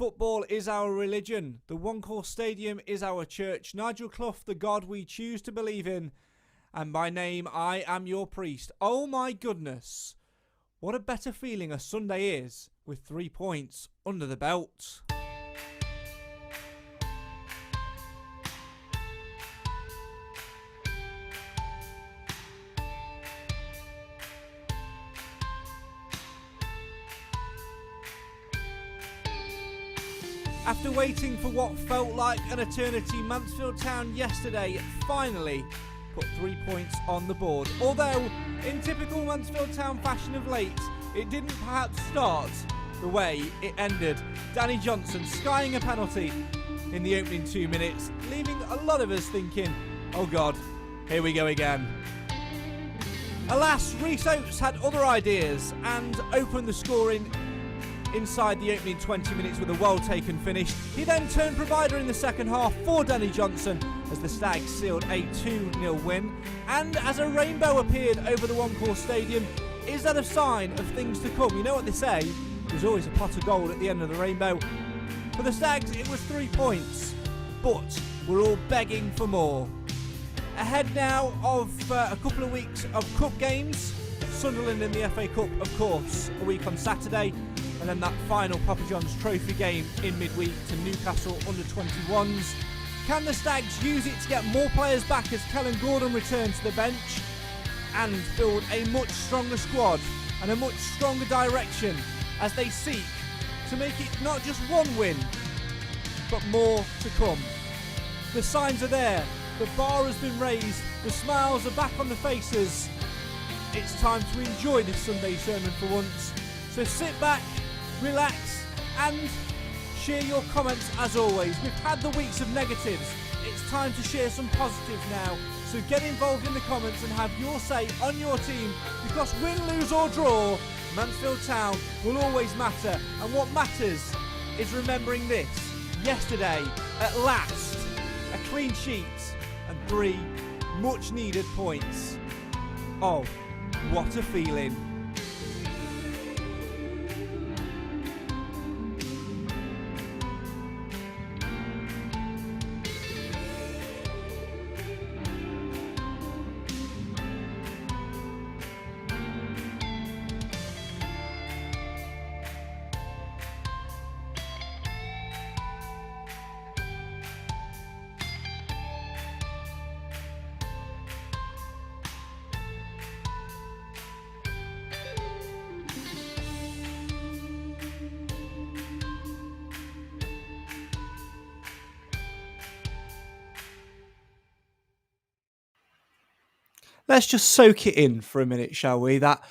Football is our religion. The One Call Stadium is our church. Nigel Clough, the God we choose to believe in. And by name, I am your priest. Oh my goodness. What a better feeling a Sunday is with 3 points under the belt. After waiting for what felt like an eternity, Mansfield Town yesterday finally put 3 points on the board. Although, in typical Mansfield Town fashion of late, it didn't perhaps start the way it ended. Danny Johnson skying a penalty in the opening 2 minutes, leaving a lot of us thinking, oh God, here we go again. Alas, Rhys Oates had other ideas and opened the scoring inside the opening 20 minutes with a well-taken finish. He then turned provider in the second half for Danny Johnson as the Stags sealed a 2-0 win. And as a rainbow appeared over the One Call Stadium, is that a sign of things to come? You know what they say, there's always a pot of gold at the end of the rainbow. For the Stags, it was 3 points, but we're all begging for more. Ahead now of a couple of weeks of cup games. Sunderland in the FA Cup, of course, a week on Saturday. And then that final Papa John's Trophy game in midweek to Newcastle under-21s. Can the Stags use it to get more players back as Kellen Gordon returns to the bench and build a much stronger squad and a much stronger direction as they seek to make it not just one win, but more to come? The signs are there. The bar has been raised. The smiles are back on the faces. It's time to enjoy this Sunday sermon for once. So sit back, relax and share your comments as always. We've had the weeks of negatives. It's time to share some positives now. So get involved in the comments and have your say on your team, because win, lose or draw, Mansfield Town will always matter. And what matters is remembering this. Yesterday, at last, a clean sheet and 3 much needed points. Oh, what a feeling. Let's just soak it in for a minute, shall we? That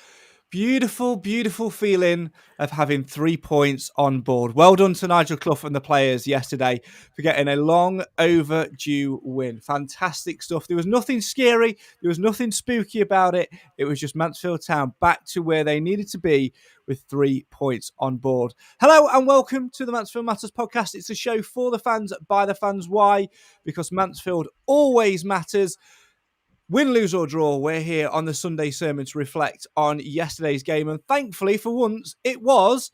beautiful, beautiful feeling of having 3 points on board. Well done to Nigel Clough and the players yesterday for getting a long overdue win. Fantastic stuff. There was nothing scary. There was nothing spooky about it. It was just Mansfield Town back to where they needed to be with 3 points on board. Hello and welcome to the Mansfield Matters podcast. It's a show for the fans, by the fans. Why? Because Mansfield always matters. Win, lose or draw, we're here on the Sunday sermon to reflect on yesterday's game. And thankfully, for once, it was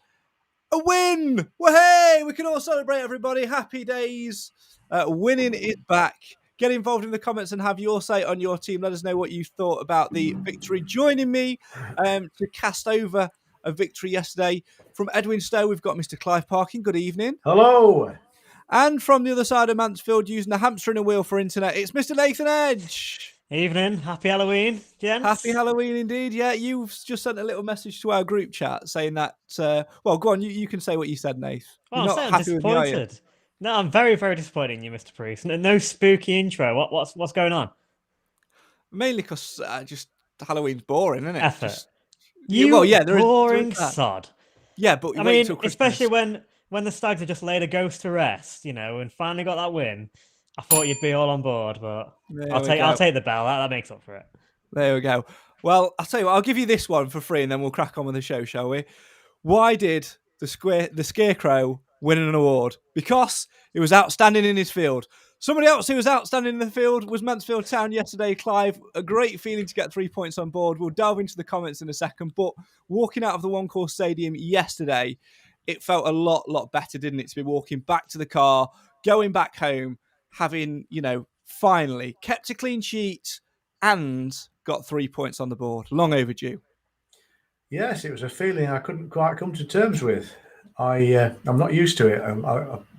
a win. Hey, we can all celebrate, everybody. Happy days. Winning is back. Get involved in the comments and have your say on your team. Let us know what you thought about the victory. Joining me to cast over a victory yesterday from Edwin Stowe, we've got Mr. Clive Parkin. Good evening. Hello. And from the other side of Mansfield, using a hamster and a wheel for internet, it's Mr. Nathan Edge. Evening. Happy Halloween, gents. Happy Halloween indeed. Yeah, you've just sent a little message to our group chat saying that, well, go on, you can say what you said, Nath. Well, I'm disappointed. No, I'm very, very disappointed in you, Mr. Priest. No spooky intro. What's going on? Mainly because just Halloween's boring, isn't it? Effort. There boring is that. sod. Yeah, but I mean, especially when the Stags have just laid a ghost to rest, and finally got that win. I thought you'd be all on board, but I'll take the bell. That makes up for it. There we go. Well, I'll tell you what, I'll give you this one for free and then we'll crack on with the show, shall we? Why did the Scarecrow win an award? Because he was outstanding in his field. Somebody else who was outstanding in the field was Mansfield Town yesterday, Clive. A great feeling to get 3 points on board. We'll delve into the comments in a second, but walking out of the One Call Stadium yesterday, it felt a lot better, didn't it, to be walking back to the car, going back home, having, finally kept a clean sheet and got 3 points on the board. Long overdue. Yes, it was a feeling I couldn't quite come to terms with. I'm not used to it.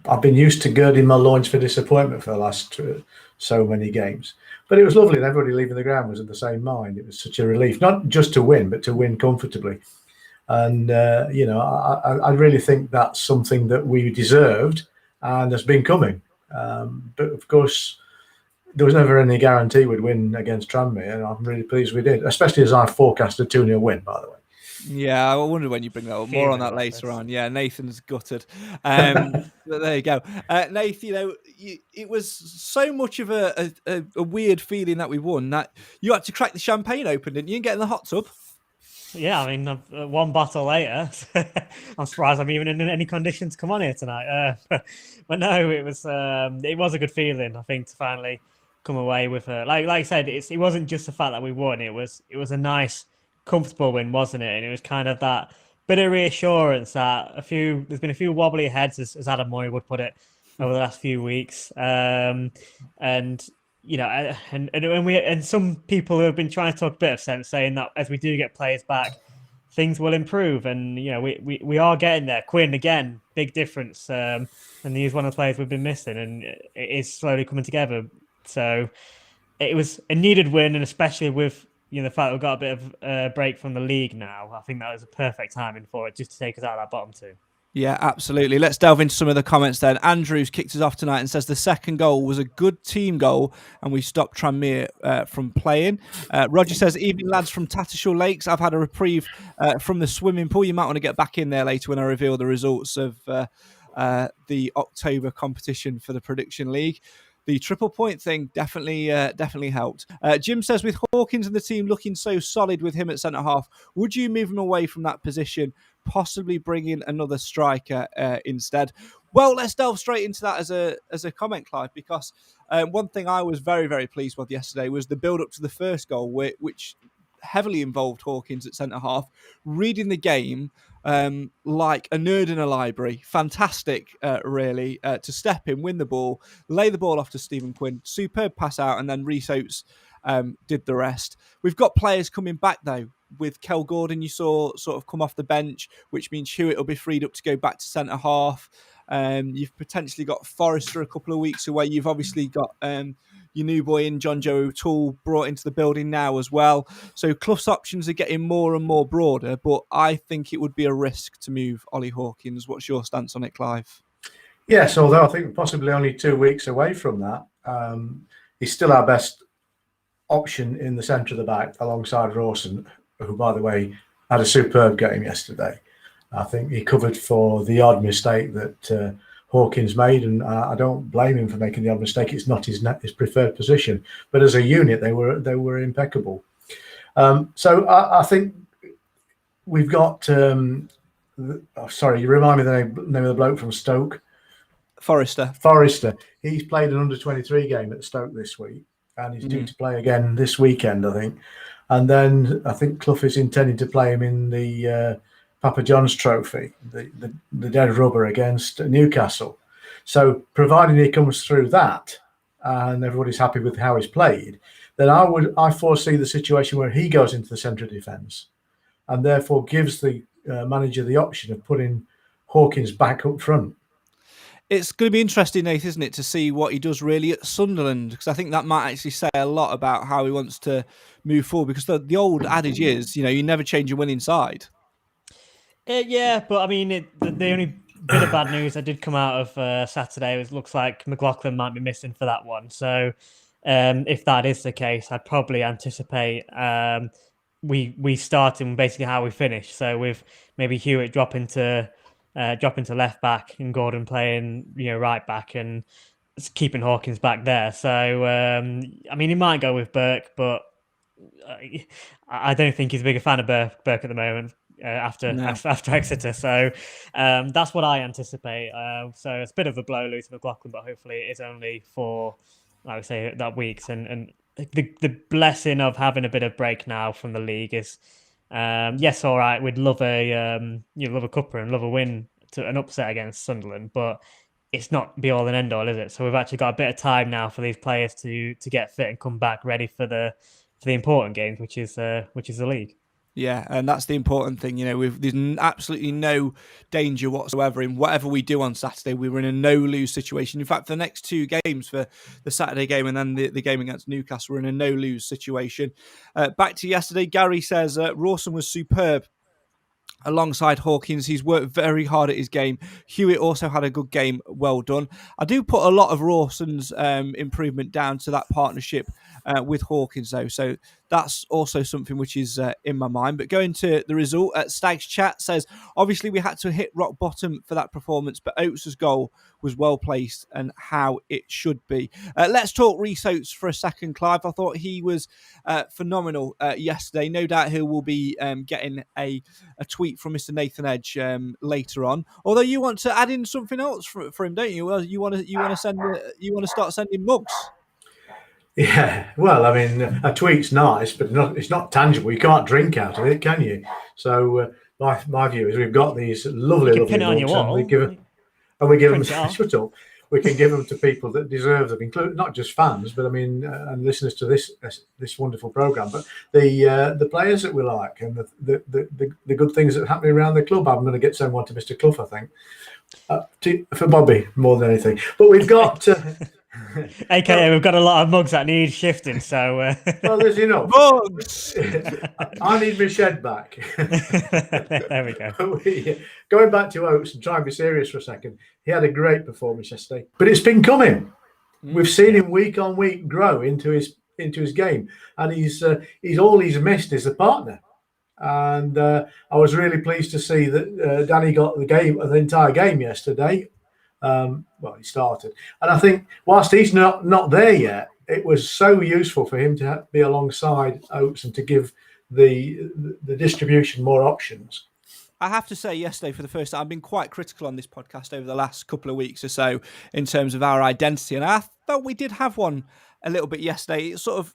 I've been used to girding my loins for disappointment for the last so many games. But it was lovely, and everybody leaving the ground was of the same mind. It was such a relief, not just to win, but to win comfortably. And, I really think that's something that we deserved and has been coming. But, of course, there was never any guarantee we'd win against Tranmere, and I'm really pleased we did, especially as I forecast a 2-0 win, by the way. Yeah, I wonder when you bring that up. More on that later on. Yeah, Nathan's gutted. But there you go. Nathan, it was so much of a weird feeling that we won that you had to crack the champagne open, didn't you, and get in the hot tub? Yeah, I mean, one bottle later, I'm surprised I'm even in any condition to come on here tonight. But no, it was a good feeling, I think, to finally come away with like I said, it wasn't just the fact that we won. It was a nice, comfortable win, wasn't it? And it was kind of that bit of reassurance that there's been a few wobbly heads, as Adam Moy would put it, over the last few weeks. And some people who have been trying to talk a bit of sense, saying that as we do get players back, things will improve, and we are getting there. Quinn again, big difference, and he's one of the players we've been missing, and it is slowly coming together. So it was a needed win, and especially with the fact that we've got a bit of a break from the league now, I think that was a perfect timing for it, just to take us out of that bottom two. Yeah, absolutely. Let's delve into some of the comments then. Andrews kicked us off tonight and says the second goal was a good team goal and we stopped Tranmere from playing. Roger says, evening lads from Tattershall Lakes. I've had a reprieve from the swimming pool. You might want to get back in there later when I reveal the results of the October competition for the Prediction League. The triple point thing definitely helped. Jim says, with Hawkins and the team looking so solid with him at centre-half, would you move him away from that position, possibly bring in another striker instead? Well, let's delve straight into that as a comment, Clive, because one thing I was very, very pleased with yesterday was the build-up to the first goal, which heavily involved Hawkins at centre-half, reading the game like a nerd in a library. Fantastic, really, to step in, win the ball, lay the ball off to Stephen Quinn, superb pass out, and then Rhys Oates did the rest. We've got players coming back, though. With Kel Gordon, you saw sort of come off the bench, which means Hewitt will be freed up to go back to centre-half. You've potentially got Forrester a couple of weeks away. You've obviously got your new boy in John Joe O'Toole brought into the building now as well. So Clough's options are getting more and more broader, but I think it would be a risk to move Ollie Hawkins. What's your stance on it, Clive? Yes, although I think we're possibly only 2 weeks away from that. He's still our best option in the centre of the back alongside Rawson, who, by the way, had a superb game yesterday. I think he covered for the odd mistake that Hawkins made, and I don't blame him for making the odd mistake. It's not his preferred position, but as a unit, they were impeccable. So I think we've got. Sorry, you remind me the name of the bloke from Stoke. Forrester. He's played an under-23 game at Stoke this week, and he's due to play again this weekend, I think. And then I think Clough is intending to play him in the Papa John's Trophy, the dead rubber against Newcastle. So providing he comes through that and everybody's happy with how he's played, then I foresee the situation where he goes into the centre of defence and therefore gives the manager the option of putting Hawkins back up front. It's going to be interesting, Nathan, isn't it, to see what he does really at Sunderland, because I think that might actually say a lot about how he wants to move forward, because the old adage is, you never change your winning side. Yeah, but I mean, the only bit of bad news that did come out of Saturday was looks like McLaughlin might be missing for that one. So if that is the case, I'd probably anticipate we start in basically how we finish. So with maybe Hewitt dropping to left back and Gordon playing right back and keeping Hawkins back there. So I mean, he might go with Burke, but I don't think he's a bigger fan of Burke at the moment. After Exeter, so that's what I anticipate. So it's a bit of a blow losing McLaughlin, but hopefully it's only for, I would say, that weeks. And the blessing of having a bit of break now from the league is, yes, all right, we'd love a cuppa and love a win an upset against Sunderland, but it's not be all and end all, is it? So we've actually got a bit of time now for these players to get fit and come back ready for the important games, which is the league. Yeah, and that's the important thing. There's absolutely no danger whatsoever in whatever we do on Saturday. We were in a no-lose situation. In fact, for the next two games, for the Saturday game and then the game against Newcastle, we're in a no-lose situation. Back to yesterday, Gary says Rawson was superb alongside Hawkins. He's worked very hard at his game. Hewitt also had a good game. Well done. I do put a lot of Rawson's improvement down to that partnership with Hawkins, though. So that's also something which is in my mind. But going to the result, Stag's chat says, obviously we had to hit rock bottom for that performance, but Oates' goal was well placed and how it should be. Let's talk Rhys Oates for a second, Clive. I thought he was phenomenal yesterday. No doubt he will be getting a tweet from Mr. Nathan Edge later on. Although you want to add in something else for him, don't you? Well, you want to start sending mugs. Yeah, well, I mean, a tweet's nice, but it's not tangible. You can't drink out of it, can you? So my view is we've got these lovely pin it on your wall. we give them shut up. We can give them to people that deserve them, including not just fans, but I mean, and listeners to this wonderful program. But the players that we like and the good things that are happening around the club. I'm going to get someone to Mr. Clough, I think, for Bobby more than anything. But we've got. AKA, we've got a lot of mugs that need shifting, so... Well, there's enough. Mugs! I need my shed back. There we go. Going back to Oates and trying to be serious for a second, he had a great performance yesterday. But it's been coming. We've seen him week on week grow into his game. And he's all he's missed is a partner. And I was really pleased to see that Danny got the entire game yesterday. Well, he started, and I think whilst he's not there yet, it was so useful for him to be alongside Oates and to give the distribution more options. I have to say, yesterday, for the first time, I've been quite critical on this podcast over the last couple of weeks or so in terms of our identity, and I felt we did have one a little bit yesterday. It sort of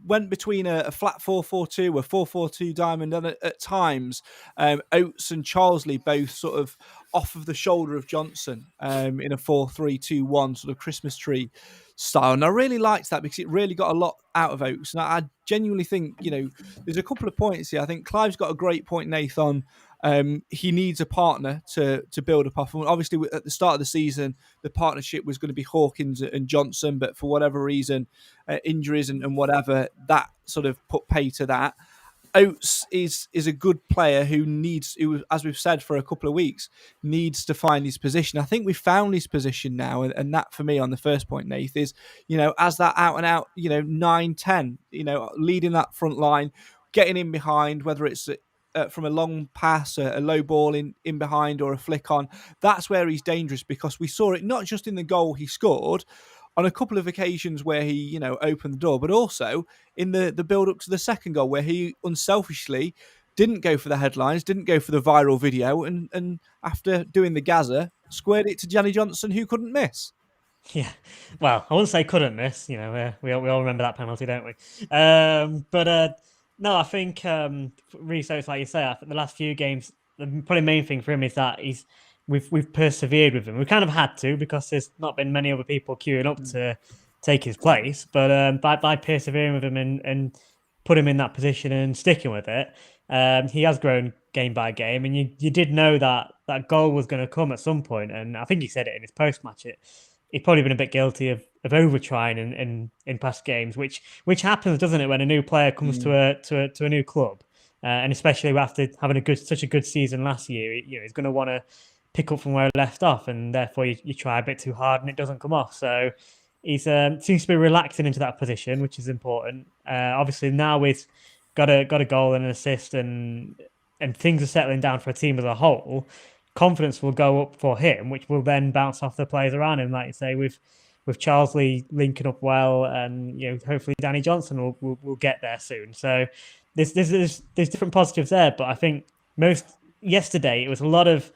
went between a flat 4-4-2, a 4-4-2 diamond, and at times Oates and Charlesley both sort of off of the shoulder of Johnson in a 4-3-2-1 sort of Christmas tree style. And I really liked that because it really got a lot out of Oates. And I genuinely think, there's a couple of points here. I think Clive's got a great point, Nathan. He needs a partner to build up off. And obviously, at the start of the season, the partnership was going to be Hawkins and Johnson, but for whatever reason, injuries and whatever, that sort of put pay to that. Oates is a good player who, as we've said for a couple of weeks, needs to find his position. I think we've found his position now, and that for me on the first point, Nath, is, as that out and out, 9-10, leading that front line, getting in behind, whether it's from a long pass, a low ball in behind or a flick on. That's where he's dangerous, because we saw it not just in the goal he scored, on a couple of occasions where he, opened the door, but also in the build-up to the second goal where he unselfishly didn't go for the headlines, didn't go for the viral video, and after doing the Gaza, squared it to Johnny Johnson, who couldn't miss. Yeah, well, I wouldn't say couldn't miss. We all remember that penalty, don't we? No, I think Rhys Oates, like you say, I think the last few games, the probably main thing for him is that we've persevered with him. We kind of had to, because there's not been many other people queuing up to take his place. But by persevering with him and put him in that position and sticking with it, he has grown game by game. And you did know that goal was going to come at some point. And I think he said it in his post-match. He'd probably been a bit guilty of over-trying in past games, which happens, doesn't it, when a new player comes to a new club, and especially after having such a good season last year, he's going to want to pick up from where he left off, and therefore you try a bit too hard and it doesn't come off. So he seems to be relaxing into that position, which is important. Obviously now we've got a goal and an assist, and things are settling down for a team as a whole. Confidence will go up for him, which will then bounce off the players around him. Like you say, with Charlesley linking up well, and hopefully Danny Johnson will get there soon. So there's different positives there, but I think yesterday it was a lot of,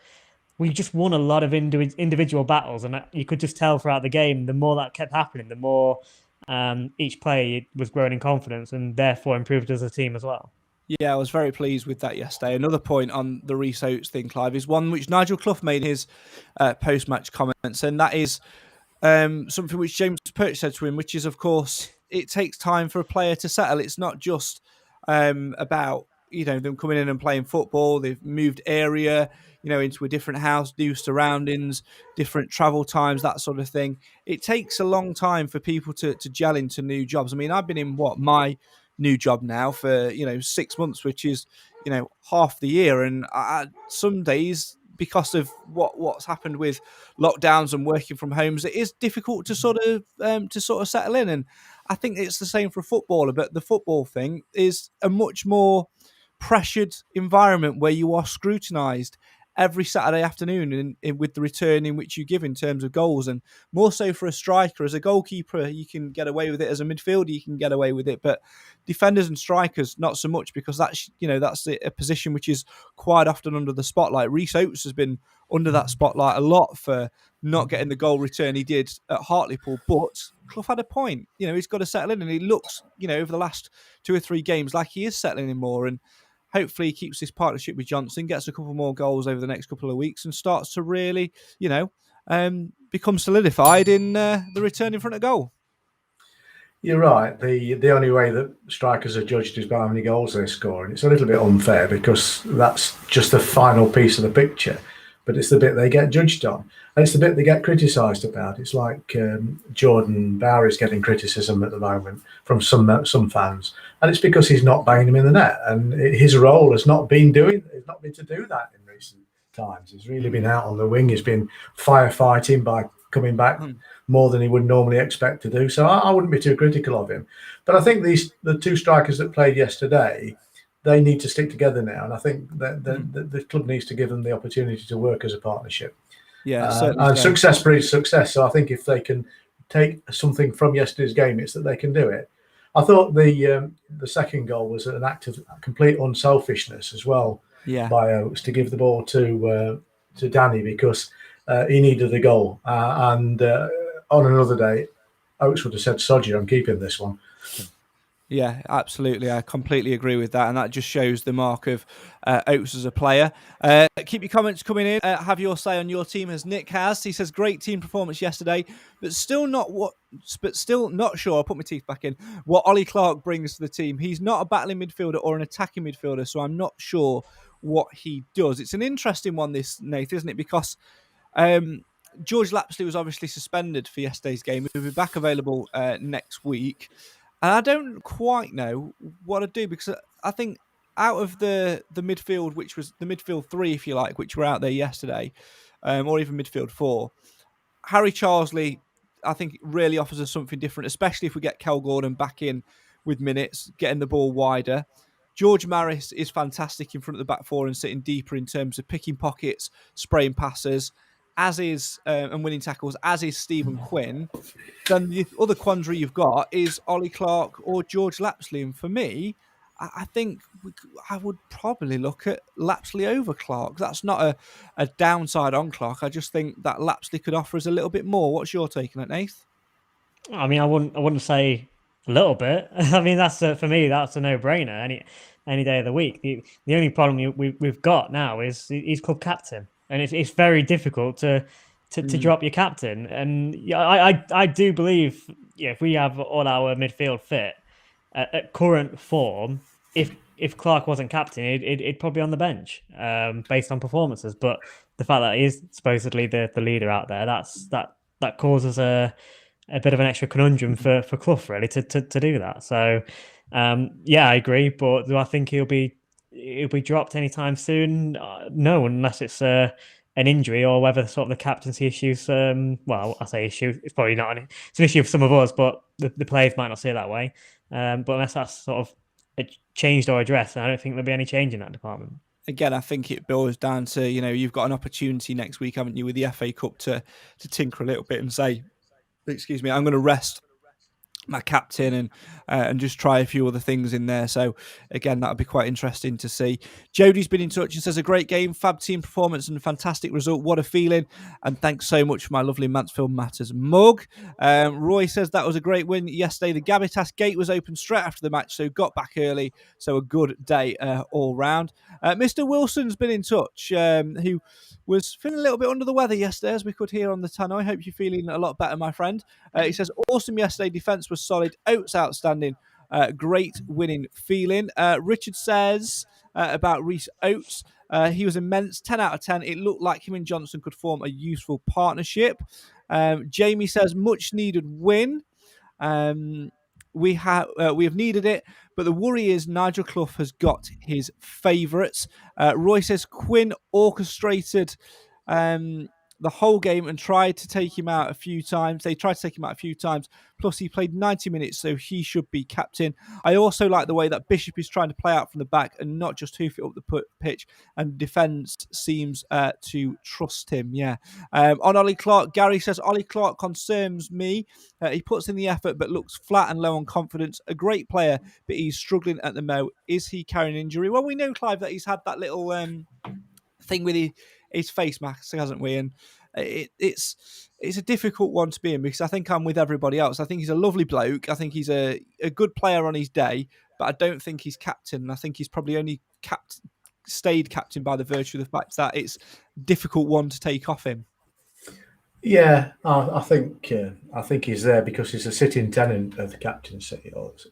we just won a lot of individual battles, and you could just tell throughout the game, the more that kept happening, the more each player was growing in confidence, and therefore improved as a team as well. Yeah, I was very pleased with that yesterday. Another point on the Reece Oates thing, Clive, is one which Nigel Clough made in his post-match comments, and that is something which James Perch said to him, which is, of course, it takes time for a player to settle. It's not just about them coming in and playing football. They've moved area, into a different house, new surroundings, different travel times, that sort of thing. It takes a long time for people to gel into new jobs. I mean, I've been in my new job now for 6 months, which is half the year, and some days, because of what's happened with lockdowns and working from homes, it is difficult to sort of settle in. And I think it's the same for a footballer, but the football thing is a much more pressured environment where you are scrutinised every Saturday afternoon with the return in which you give in terms of goals, and more so for a striker. As a goalkeeper, you can get away with it. As a midfielder, you can get away with it, but defenders and strikers, not so much, because that's a position which is quite often under the spotlight. Reece Oates has been under that spotlight a lot for not getting the goal return he did at Hartlepool, but Clough had a point. He's got to settle in, and he looks, over the last 2 or 3 games like he is settling in more, and hopefully he keeps this partnership with Johnson, gets a couple more goals over the next couple of weeks, and starts to really, become solidified in the return in front of goal. You're right. The only way that strikers are judged is by how many goals they score, and it's a little bit unfair because that's just the final piece of the picture, but it's the bit they get judged on, and it's the bit they get criticised about. It's like Jordan Bowery's getting criticism at the moment from some fans, and it's because he's not banging them in the net, and his role has not been to do that in recent times. He's really been out on the wing. He's been firefighting by coming back more than he would normally expect to do. So I wouldn't be too critical of him. But I think the 2 strikers that played yesterday, they need to stick together now, and I think that the club needs to give them the opportunity to work as a partnership. Yeah, and success breeds success. So I think if they can take something from yesterday's game, it's that they can do it. I thought the second goal was an act of complete unselfishness as well by Oates to give the ball to Danny, because he needed the goal, and on another day, Oates would have said, "Sod you, I'm keeping this one." Yeah, absolutely. I completely agree with that. And that just shows the mark of Oates as a player. Keep your comments coming in. Have your say on your team, as Nick has. He says, great team performance yesterday, but still not sure. I'll put my teeth back in. What Ollie Clark brings to the team. He's not a battling midfielder or an attacking midfielder, so I'm not sure what he does. It's an interesting one, this, Nath, isn't it? Because George Lapsley was obviously suspended for yesterday's game. He'll be back available next week. And I don't quite know what to do, because I think out of the midfield, which was the midfield 3, if you like, which were out there yesterday, or even midfield 4, Harry Charlesley, I think, really offers us something different, especially if we get Kel Gordon back in with minutes, getting the ball wider. George Maris is fantastic in front of the back 4 and sitting deeper in terms of picking pockets, spraying passes, as is and winning tackles, as is Stephen Quinn. Then the other quandary you've got is Ollie Clark or George Lapsley. And for me, I think I would probably look at Lapsley over Clark. That's not a downside on Clark. I just think that Lapsley could offer us a little bit more. What's your take on it, Nath? I mean, I wouldn't say a little bit. I mean, that's for me, that's a no-brainer any day of the week. The only problem we've got now is he's club captain, and it's very difficult to drop your captain. And I do believe, if we have all our midfield fit at current form, if Clark wasn't captain, he'd probably be on the bench based on performances. But the fact that he is supposedly the leader out there, that causes a bit of an extra conundrum for Clough, really, to do that. So I agree, but do I think he'll be dropped anytime soon? No, unless it's an injury, or whether sort of the captaincy issues. Well, I say issue. It's probably not it's an issue for some of us, but the players might not see it that way. But unless that's sort of changed or addressed, I don't think there'll be any change in that department. Again, I think it boils down to, you've got an opportunity next week, haven't you, with the FA Cup to tinker a little bit and say, excuse me, I'm going to rest my captain and just try a few other things in there. So again, that would be quite interesting to see. Jodie's been in touch and says a great game, fab team performance and fantastic result. What a feeling. And thanks so much for my lovely Mansfield Matters mug. Roy says that was a great win yesterday. The Gabitas gate was open straight after the match, so got back early. So a good day all round. Mr. Wilson's been in touch, who was feeling a little bit under the weather yesterday, as we could hear on the tannoy. I hope you're feeling a lot better, my friend. He says, awesome yesterday. Defence was solid. Oates outstanding. Great winning feeling. Richard says about Reece Oates, he was immense. 10 out of 10. It looked like him and Johnson could form a useful partnership. Jamie says, much needed win. We have needed it, but the worry is Nigel Clough has got his favourites. Roy says Quinn orchestrated the whole game and tried to take him out a few times. They tried to take him out a few times. Plus, he played 90 minutes, so he should be captain. I also like the way that Bishop is trying to play out from the back and not just hoof it up the pitch. And defence seems to trust him. Yeah. On Ollie Clark, Gary says Ollie Clark concerns me. He puts in the effort, but looks flat and low on confidence. A great player, but he's struggling at the moment. Is he carrying injury? Well, we know, Clive, that he's had that little thing with his face mask, hasn't we? And it's a difficult one to be in because I think I'm with everybody else. I think he's a lovely bloke. I think he's a good player on his day, but I don't think he's captain. I think he's probably only stayed captain by the virtue of the fact that it's a difficult one to take off him. Yeah, I think he's there because he's a sitting tenant of the captaincy,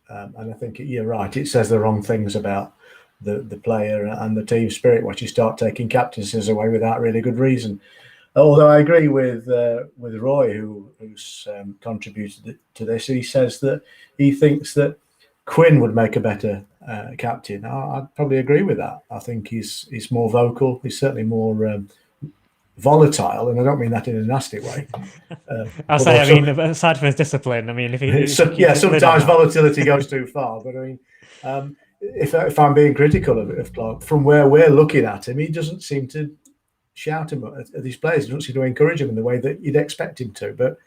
and I think you're right. It says the wrong things about the player and the team spirit once you start taking captaincies away without really good reason. Although I agree with Roy, who's contributed to this. He says that he thinks that Quinn would make a better captain. I'd probably agree with that. I think he's more vocal. He's certainly more volatile, and I don't mean that in a nasty way. Aside from his discipline, I mean, if he sometimes volatility goes too far. But I mean, if I'm being critical of Clark, from where we're looking at him, he doesn't seem to shout him at these players. He doesn't seem to encourage them in the way that you'd expect him to. But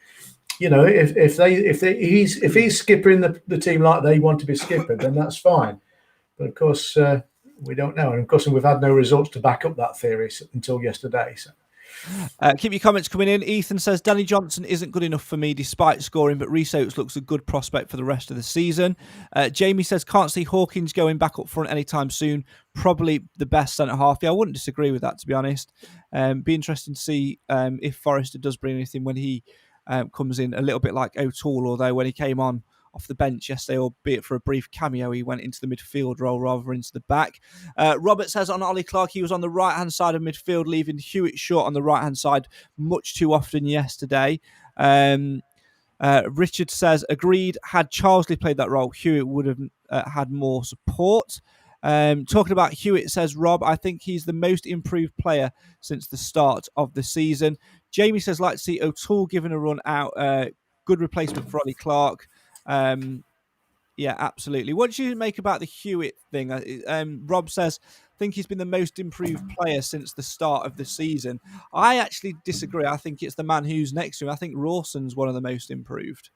you know, if he's skippering the team like they want to be skippered, then that's fine. But of course, we don't know, and of course, we've had no results to back up that theory until yesterday. So. Keep your comments coming in. Ethan says Danny Johnson isn't good enough for me despite scoring, but Reece Oates looks a good prospect for the rest of the season. Jamie says can't see Hawkins going back up front anytime soon. Probably the best centre half. Yeah, I wouldn't disagree with that, to be honest. Be interesting to see if Forrester does bring anything when he comes in, a little bit like O'Toole, although when he came on off the bench yesterday, albeit for a brief cameo, he went into the midfield role rather than into the back. Robert says on Ollie Clark, he was on the right-hand side of midfield, leaving Hewitt short on the right-hand side much too often yesterday. Richard says, agreed, had Charlesley played that role, Hewitt would have had more support. Talking about Hewitt, says Rob, I think he's the most improved player since the start of the season. Jamie says, like to see O'Toole given a run out. Good replacement for Ollie Clark. Yeah, absolutely. What do you make about the Hewitt thing? Rob says, I think he's been the most improved player since the start of the season. I actually disagree. I think it's the man who's next to him. I think Rawson's one of the most improved.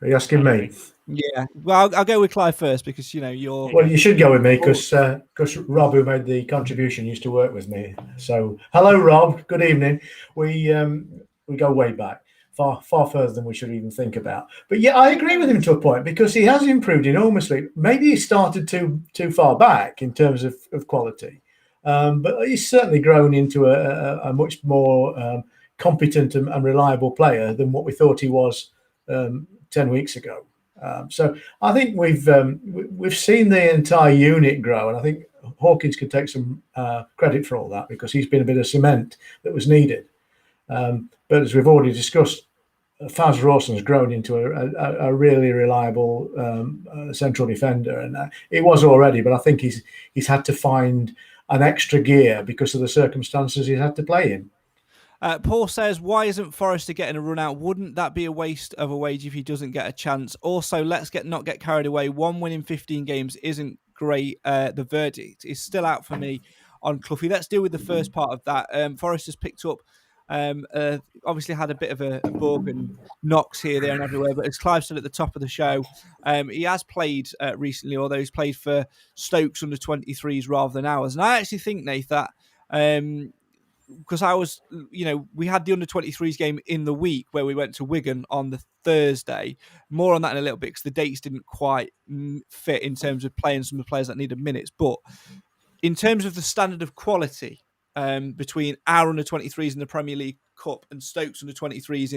Are you asking me? Yeah. Well, I'll go with Clive first because, you know, you're... Well, you should go with me because Rob, who made the contribution, used to work with me. So, hello, Rob. Good evening. We go way back. Far further than we should even think about. But yeah, I agree with him to a point because he has improved enormously. Maybe he started too far back in terms of quality, but he's certainly grown into a much more competent and reliable player than what we thought he was 10 weeks ago. So I think we've seen the entire unit grow, and I think Hawkins could take some credit for all that because he's been a bit of cement that was needed. But as we've already discussed, Faz Rawson has grown into a really reliable central defender, and it was already. But I think he's had to find an extra gear because of the circumstances he's had to play in. Paul says, why isn't Forrester getting a run out? Wouldn't that be a waste of a wage if he doesn't get a chance? Also, let's not get carried away. 1 win in 15 games isn't great. The verdict is still out for me on Cloughie. Let's deal with the first part of that. Forrester's picked up Obviously had a bit of a bug and knocks here, there, and everywhere. But as Clive said at the top of the show, he has played recently, although he's played for Stokes under 23s rather than ours. And I actually think, Nath, that because I was, we had the under 23s game in the week where we went to Wigan on the Thursday. More on that in a little bit because the dates didn't quite fit in terms of playing some of the players that needed minutes. But in terms of the standard of quality between our under 23s in the Premier League Cup and Stokes under 23s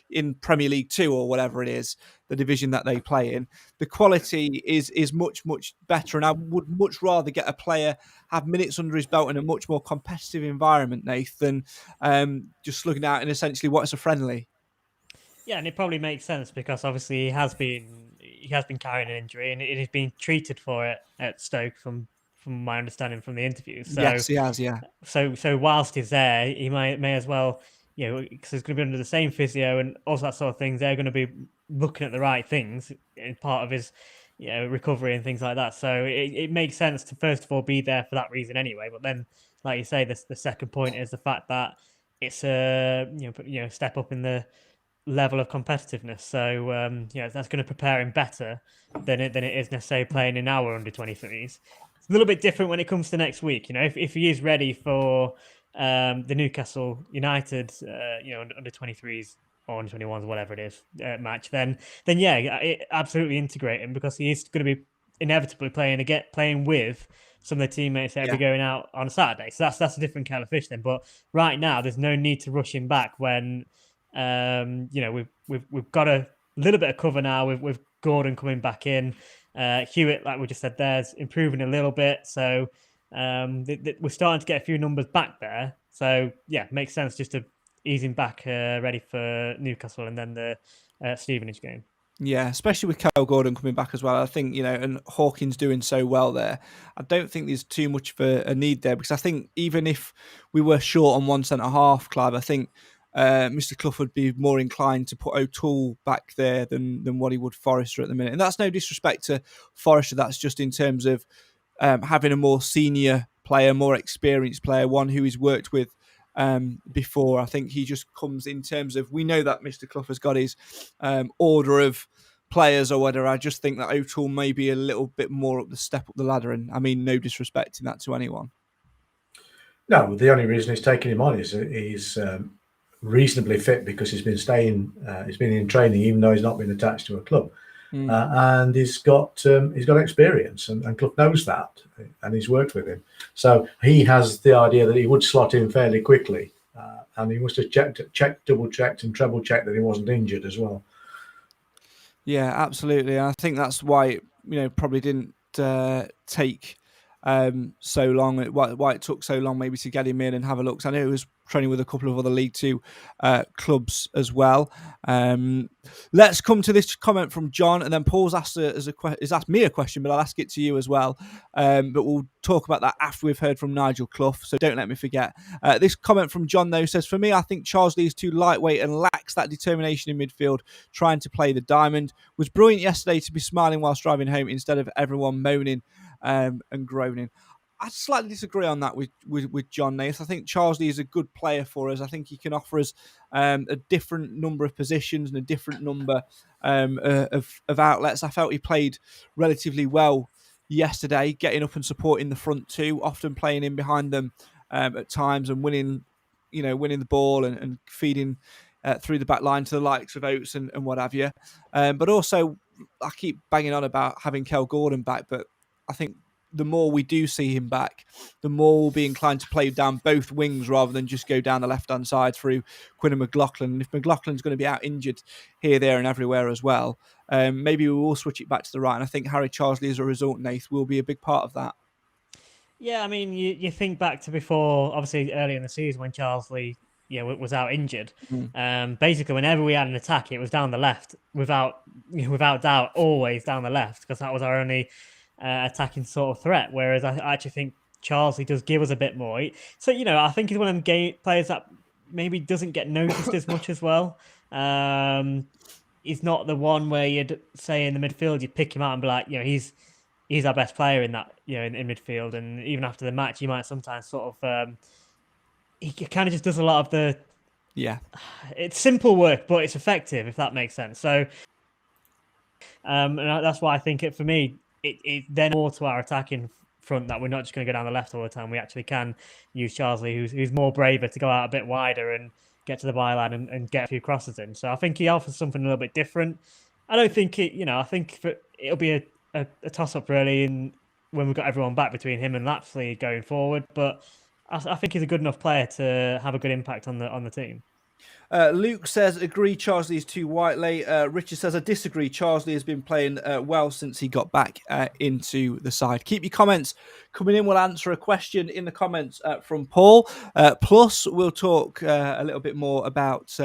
in Premier League 2 or whatever it is, the division that they play in, the quality is much, much better. And I would much rather get a player have minutes under his belt in a much more competitive environment, Nathan, than just looking out in essentially what's a friendly. Yeah, and it probably makes sense because obviously he has been carrying an injury and it has been treated for it at Stoke from my understanding from the interviews. So, yes, he has, yeah. So whilst he's there, he may as well, because he's going to be under the same physio and all that sort of things. They're going to be looking at the right things in part of his, recovery and things like that. So it makes sense to first of all be there for that reason anyway. But then, like you say, the second point is the fact that it's a step up in the level of competitiveness. So that's going to prepare him better than it is necessarily playing in our under 23s. It's a little bit different when it comes to next week. If he is ready for the Newcastle United under 23s or under 21s, whatever it is, match, then yeah, absolutely integrate him because he is going to be inevitably playing with some of the teammates that will be going out on a Saturday. So that's a different kettle of fish then. But right now, there's no need to rush him back when we've got a little bit of cover now with Gordon coming back in. Hewitt, like we just said, there's improving a little bit. So we're starting to get a few numbers back there. So yeah, makes sense just to ease him back ready for Newcastle and then the Stevenage game. Yeah, especially with Kyle Gordon coming back as well. I think, and Hawkins doing so well there. I don't think there's too much of a need there because I think even if we were short on one centre-half, Clive, I think Mr. Clough would be more inclined to put O'Toole back there than what he would Forrester at the minute. And that's no disrespect to Forrester. That's just in terms of having a more senior player, more experienced player, one who he's worked with before. I think he just comes in terms of, we know that Mr. Clough has got his order of players or whatever. I just think that O'Toole may be a little bit more up the ladder. And I mean, no disrespect in that to anyone. No, the only reason he's taking him on is he's reasonably fit because he's been in training even though he's not been attached to a club. And he's got experience and Clough knows that and he's worked with him. So he has the idea that he would slot in fairly quickly and he must have double-checked and treble-checked that he wasn't injured as well. Yeah, absolutely. I think that's why it probably didn't take so long, why it took so long maybe to get him in and have a look. So I know he was training with a couple of other League Two clubs as well. Let's come to this comment from John, and then Paul's asked me a question, but I'll ask it to you as well. But we'll talk about that after we've heard from Nigel Clough, so don't let me forget. This comment from John, though, says, for me, I think Charles Lee is too lightweight and lacks that determination in midfield, trying to play the diamond. Was brilliant yesterday to be smiling whilst driving home instead of everyone moaning and groaning. I slightly disagree on that with John Nath. I think Charles Lee is a good player for us. I think he can offer us a different number of positions and a different number of outlets. I felt he played relatively well yesterday, getting up and supporting the front two, often playing in behind them at times and winning the ball and feeding through the back line to the likes of Oates and what have you. But also, I keep banging on about having Kel Gordon back, but I think the more we do see him back, the more we'll be inclined to play down both wings rather than just go down the left-hand side through Quinn and McLaughlin. And if McLaughlin's going to be out injured here, there and everywhere as well, maybe we will switch it back to the right. And I think Harry Charsley as a result, Nath, will be a big part of that. Yeah, I mean, you think back to before, obviously early in the season when Charsley was out injured. Basically, whenever we had an attack, it was down the left, without doubt, always down the left, because that was our only attacking sort of threat. Whereas I actually think Charsley does give us a bit more. So, I think he's one of them players that maybe doesn't get noticed as much as well. He's not the one where you'd say in the midfield, you'd pick him out and be like, he's our best player in that, in midfield. And even after the match, you might sometimes sort of, he kind of just does a lot of the Yeah. It's simple work, but it's effective, if that makes sense. So, and that's why I think for me, it then more to our attacking front that we're not just going to go down the left all the time. We actually can use Charsley, who's more braver, to go out a bit wider and get to the byline and get a few crosses in. So I think he offers something a little bit different. I don't think I think it'll be a toss up really when we've got everyone back between him and Lapsley going forward. But I think he's a good enough player to have a good impact on the team. Luke says, agree, Charsley is too Whiteley. Richard says, I disagree. Charsley has been playing well since he got back into the side. Keep your comments coming in. We'll answer a question in the comments from Paul. Plus, we'll talk a little bit more about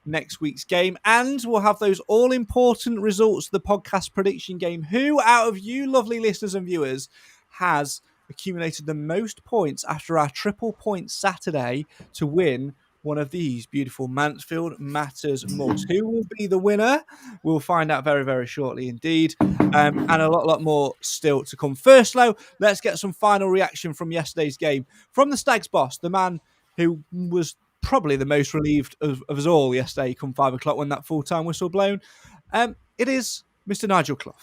next week's game. And we'll have those all-important results of the podcast prediction game. Who out of you lovely listeners and viewers has accumulated the most points after our triple point Saturday to win one of these beautiful Mansfield Matters mugs? Who will be the winner? We'll find out very, very shortly indeed. And a lot more still to come. First, though, let's get some final reaction from yesterday's game. From the Stags boss, the man who was probably the most relieved of us all yesterday come 5 o'clock when that full-time whistle blown. It is Mr. Nigel Clough.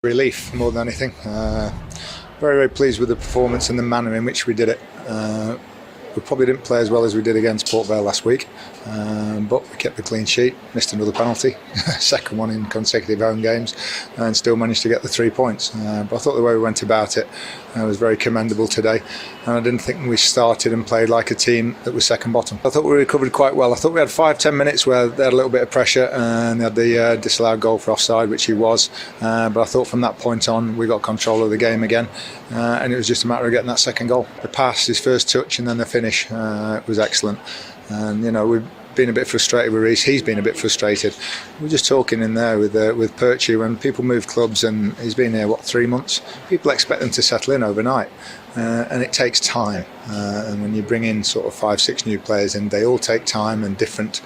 Relief more than anything. Very, very pleased with the performance and the manner in which we did it. We probably didn't play as well as we did against Port Vale last week, but we kept the clean sheet, missed another penalty, second one in consecutive home games, and still managed to get the 3 points. But I thought the way we went about it was very commendable today, and I didn't think we started and played like a team that was second bottom. I thought we recovered quite well. I thought we had 5-10 minutes where they had a little bit of pressure and they had the disallowed goal for offside, which he was, but I thought from that point on we got control of the game again, and it was just a matter of getting that second goal. The pass, his first touch and then the finish was excellent. And we've been a bit frustrated with Reece. He's been a bit frustrated. We're just talking in there with Perchie. When people move clubs, and he's been here 3 months, people expect them to settle in overnight, and it takes time. And when you bring in sort of 5-6 new players in, they all take time and different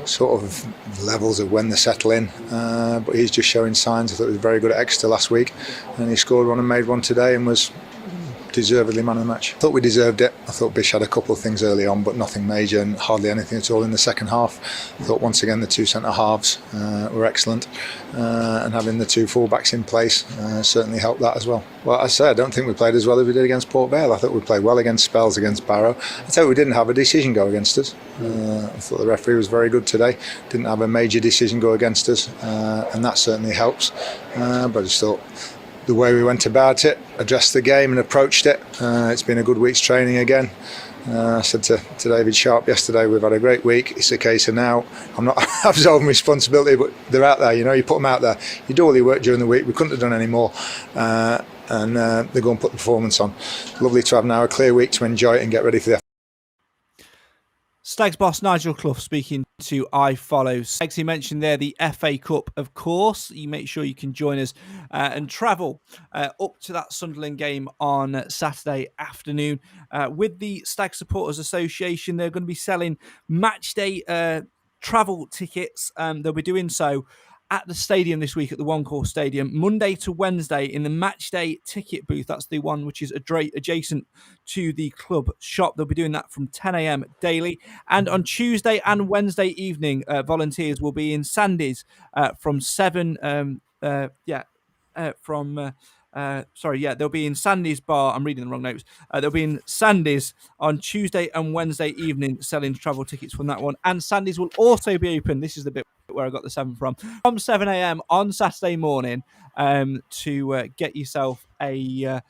sort of levels of when they settle in. But he's just showing signs. I thought he was very good at Exeter last week, and he scored one and made one today, and was deservedly man of the match. I thought we deserved it. I thought Bish had a couple of things early on, but nothing major and hardly anything at all in the second half. I thought once again the two centre halves were excellent, and having the two full-backs in place certainly helped that as well. Well, I say I don't think we played as well as we did against Port Vale. I thought we played well against spells against Barrow. I thought we didn't have a decision go against us. I thought the referee was very good today. Didn't have a major decision go against us, and that certainly helps. But I just thought the way we went about it, addressed the game and approached it. It's been a good week's training again. I said to David Sharp yesterday, we've had a great week. It's a case of now, I'm not absolving responsibility, but they're out there, you put them out there. You do all your work during the week. We couldn't have done any more. And they go and put the performance on. Lovely to have now a clear week to enjoy it and get ready for the Stags boss Nigel Clough speaking to iFollow. Stags, he mentioned there the FA Cup, of course. You make sure you can join us and travel up to that Sunderland game on Saturday afternoon. With the Stag Supporters Association, they're going to be selling match day travel tickets. They'll be doing so at the stadium this week, at the One Call Stadium, Monday to Wednesday in the match day ticket booth. That's the one which is adjacent to the club shop. They'll be doing that from 10 a.m. daily. And on Tuesday and Wednesday evening, volunteers will be in Sandy's from 7. They'll be in Sandy's bar. I'm reading the wrong notes. They'll be in Sandy's on Tuesday and Wednesday evening selling travel tickets from that one. And Sandy's will also be open. This is the bit where I got the 7 from 7 a.m. on Saturday morning to get yourself a